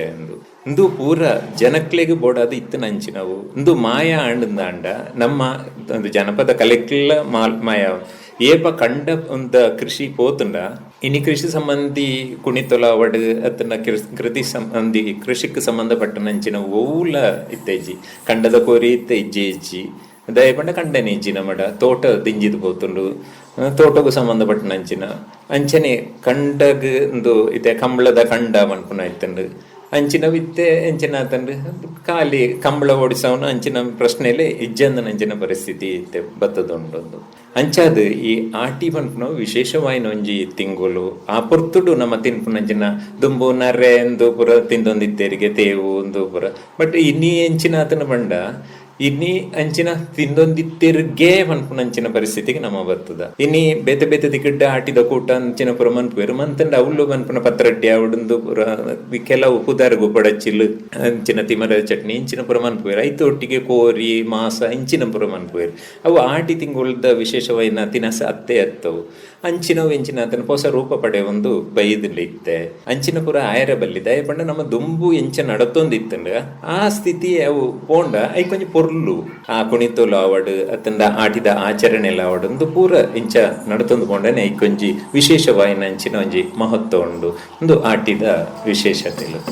ಎಂದು ಪೂರ ಜನಕ್ಲೆಗೆ ಬೋಡಾದ ಇತ್ತು ನಂಚಿನವು ಒಂದು ಮಾಯ ಆಂಡ ಅಂಡ ನಮ್ಮ ಒಂದು ಜನಪದ ಕಲೆಕ್ಲ ಮಾಯ ಏಪ ಕಂಡ ಒಂದು ಕೃಷಿ ಪೋತುಂಡ ಇನಿ ಕೃಷಿ ಸಂಬಂಧಿ ಕುಣಿತೊಲ ಅವಡು ಅತನ ಕೃತಿ ಸಂಬಂಧಿ ಕೃಷಿಗೆ ಸಂಬಂಧಪಟ್ಟ ನಂಚಿನ ಓಲ ಇತ್ತಜ್ಜಿ ಕಂಡದ ಕೋರಿ ಇತ್ತ ಇಜ್ಜಿ ದಯಪಂಡ ಕಂಡನೆ ಇಜ್ಜಿ ನಮ್ಮಡ ತೋಟ ದಿಂಜಿದು ಪೋತುಂಡು ತೋಟಗೂ ಸಂಬಂಧಪಟ್ಟ ನಂಚಿನ ಅಂಚನೆ ಕಂಡಗ್ ಒಂದು ಇದೆ ಕಂಬಳದ ಕಂಡ ಮನ್ಪುನ ಇತ್ತಂಡು ಅಂಚಿನ ವಿತ್ತೆ ಅಂಚಿನ ತಂದು ಖಾಲಿ ಕಂಬಳ ಓಡಿಸವನು ಅಂಚಿನ ಪ್ರಶ್ನೆಯಲ್ಲೇ ಇಜ್ಜಂದ ಅಂಚಿನ ಪರಿಸ್ಥಿತಿ ಇತ್ತೆ ಬತ್ತದೊಂಡೊಂದು ಅಂಚಾದು ಈ ಆಟಿ ಪನ್ಪುನ ವಿಶೇಷವಾಯಿನ ಒಂಜಿ ತಿಂಗುಲು ಆ ಪೊರ್ತುಡು ನಮ್ಮ ತಿನ್ಪುನಂಚಿನ ದುಂಬು ನರ್ರೆ ಎಂದು ಪುರ ತಿಂದೊಂದಿತ್ತೇರಿಗೆ ತೇವು ಒಂದು ಪುರ ಬಟ್ ಇನ್ನೀ ಎಂಚಿನ ಆತನ ಬಂಡ ಇನ್ನಿ ಅಂಚಿನ ತಿಂದೊಂದಿತ್ತಿರ್ಗೆ ಮನ್ಪುನಂಚಿನ ಪರಿಸ್ಥಿತಿಗೆ ನಮ್ಮ ಬರ್ತದ ಇನ್ನಿ ಬೇತೆ ಬೇತೆ ದಿಕ್ಕಡ್ಡ ಆಟಿದ ಕೂಟ ಅಂಚಿನ ಪುರ ಮನ್ಪುವೇರು ಮಂತಂಡ ಅವಳು ಮನ್ಪುನ ಪತ್ರಡ್ಡಿ ಅವಡಂದು ಪುರ ಕೆಲವು ಪುದಾರಗು ಪಡಚಿಲ್ ಅಂಚಿನ ತಿಮರ ಚಟ್ನಿ ಇಂಚಿನ ಪುರ ಮನ್ಪುವೇರು ಐತು ಒಟ್ಟಿಗೆ ಕೋರಿ ಮಾಸ ಇಂಚಿನ ಪುರ ಮನ್ಪುವೇರು ಅವು ಆಟಿ ತಿಂಗುಳ್ದ ವಿಶೇಷವಾಯಿನ ತಿನಸ ಅತ್ತೆ ಅತ್ತವು ಅಂಚಿನವು ಇಂಚಿನ ಅದನ್ನು ಹೊಸ ರೂಪ ಪಡೆ ಒಂದು ಬೈದಲಿತ್ತೆ ಅಂಚಿನ ಪುರ ಆಯರ ಬಲ್ಲಿ ದಯಪಂಡ ನಮ್ಮ ದುಂಬು ಎಂಚ ನಡತೊಂದಿತ್ತಂಡ ಆ ಸ್ಥಿತಿ ಅವು ಪೋಂಡ ಐ ಕೊಂಚ ಪೊರ್ಲು ಆ ಕುಣಿತೋಲು ಅವಡು ಅತ್ತಂದ ಆಟಿದ ಆಚರಣೆ ಎಲ್ಲ ಅವಡು ಒಂದು ಪೂರ ಇಂಚ ನಡತೊಂದು ಪೋಂಡನೆ ಐ ಕೊಂಜಿ ವಿಶೇಷವಾಯಿನ ಅಂಚಿನ ಒಂಜಿ ಮಹತ್ವ ಉಂಡು ಒಂದು ಆಟಿದ ವಿಶೇಷತೆಲು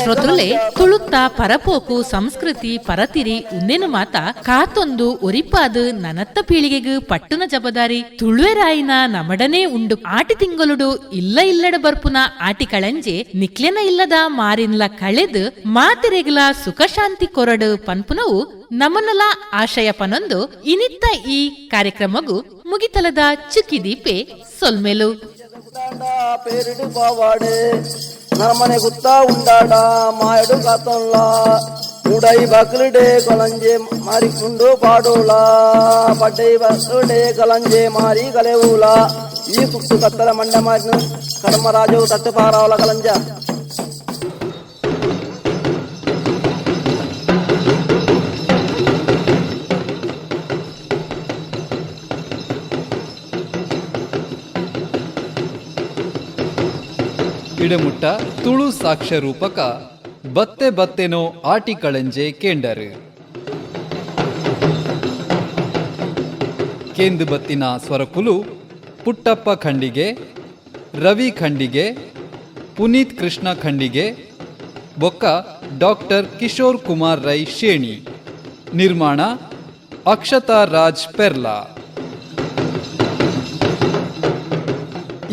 ಶ್ರೋತೃಲೆ ತುಳುತ್ತ ಪರಪೋಕು ಸಂಸ್ಕೃತಿ ಪರತಿರಿ ಉಂದೆನು ಮಾತ ಕಾತೊಂದು ಒರಿಪಾದು ನನತ್ತ ಪೀಳಿಗೆಗು ಪಟ್ಟುನ ಜಬದಾರಿ ತುಳುವೆರಾಯಿನ ನಮಡನೇ ಉಂಡು ಆಟಿ ತಿಂಗಳುಡು ಇಲ್ಲಡ ಬರ್ಪುನ ಆಟಿ ಕಳಂಜೆ ನಿಕ್ಲೆನ ಇಲ್ಲದ ಮಾರಿನ್ಲ ಕಳೆದು ಮಾತೆರೆಗ್ಲ ಸುಖ ಶಾಂತಿ ಕೊರಡು ಪನ್ಪುನವು ನಮನಲ ಆಶಯ ಪನೊಂದು ಇನಿತ್ತ ಈ ಕಾರ್ಯಕ್ರಮಗು ಮುಗಿತಲದ ಚುಕ್ಕಿದೀಪೆ ಸೊಲ್ಮೆಲು పేరుడు పావాడే నరమనే గుత్తా ఉండాడా మాయడు కాతంలా ఉడై బకులుడే కొలంజే మారి ముండు పాడులా పడ్డై బకులుడే కొలంజే మారి కలేవులా ఈ సుక్కు కత్తల మండ మారిన కర్మరాజు తట్టుపారావుల కలంజ ಇಡಮುಟ್ಟ ತುಳು ಸಾಕ್ಷ್ಯ ರೂಪಕ ಬತ್ತೆ ಬತ್ತೆನೋ ಆಟಿ ಕಳಂಜೆ ಕೇಂಡರು ಕೇಂದು ಬತ್ತಿನ ಸ್ವರಕುಲು ಪುಟ್ಟಪ್ಪ ಖಂಡಿಗೆ, ರವಿ ಖಂಡಿಗೆ, ಪುನೀತ್ ಕೃಷ್ಣ ಖಂಡಿಗೆ ಬೊಕ್ಕ ಡಾಕ್ಟರ್ ಕಿಶೋರ್ ಕುಮಾರ್ ರೈ ಶೇಣಿ. ನಿರ್ಮಾಣ ಅಕ್ಷತಾ ರಾಜ್ ಪೆರ್ಲಾ.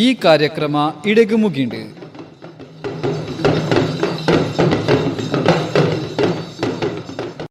ಈ ಕಾರ್ಯಕ್ರಮ ಇಡೆಗು ಮುಗಿಂಡು.